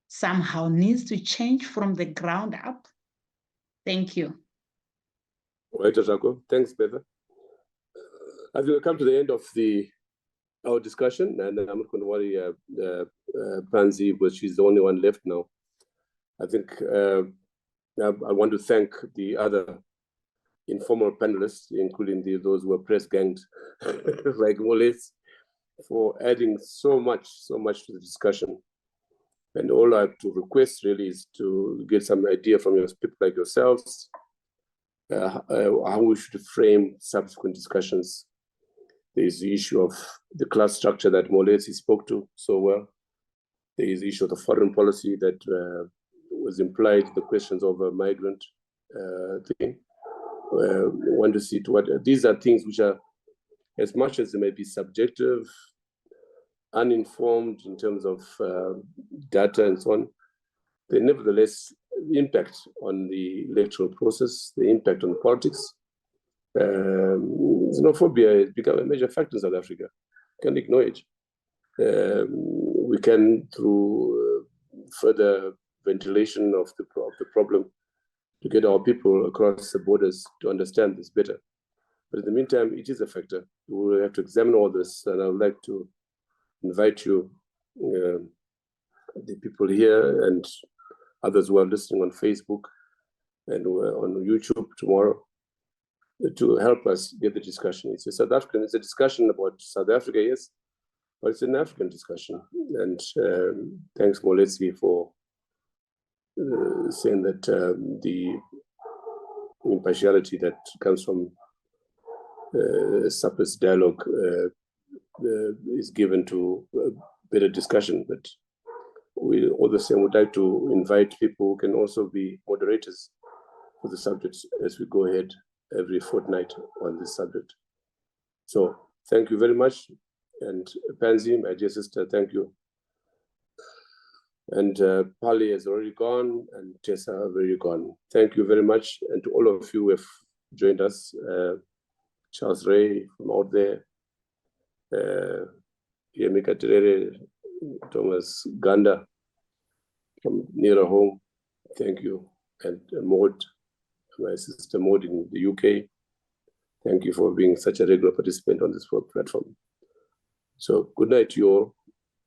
somehow needs to change from the ground up. Thank you. Right, Jaco. Thanks, Beva. As we come to the end of our discussion, and I'm not going to worry Pansy, but she's the only one left now. I think I want to thank the other informal panelists, including those who were press ganged, like Wallace, for adding so much to the discussion. And all I have to request really is to get some idea from people like yourselves, how we should frame subsequent discussions. There is the issue of the class structure that Molesi spoke to so well. There is the issue of the foreign policy that was implied, the questions of a migrant thing. We want to see to what these are things which are, as much as they may be subjective, uninformed in terms of data and so on, they nevertheless impact on the electoral process, the impact on politics. Xenophobia has become a major factor in South Africa. You can't ignore it. We can, through further ventilation of the problem, to get our people across the borders to understand this better. But in the meantime, it is a factor. We will have to examine all this, and I would like to invite you, the people here and others who are listening on Facebook and on YouTube tomorrow, to help us get the discussion. It's a discussion about South Africa, yes, but it's an African discussion. And thanks, Molesi, for saying that the impartiality that comes from surplus dialogue is given to better discussion. But we all the same would like to invite people who can also be moderators for the subjects as we go ahead every fortnight on this subject. So thank you very much. And Pansy, my dear sister, thank you. And Pali has already gone, and Tessa already gone. Thank you very much. And to all of you who have joined us, Charles Ray from out there, Yemika Terere, Thomas Ganda from nearer home, thank you. And Maud, my sister Maud in the UK, thank you for being such a regular participant on this platform. So good night to you all.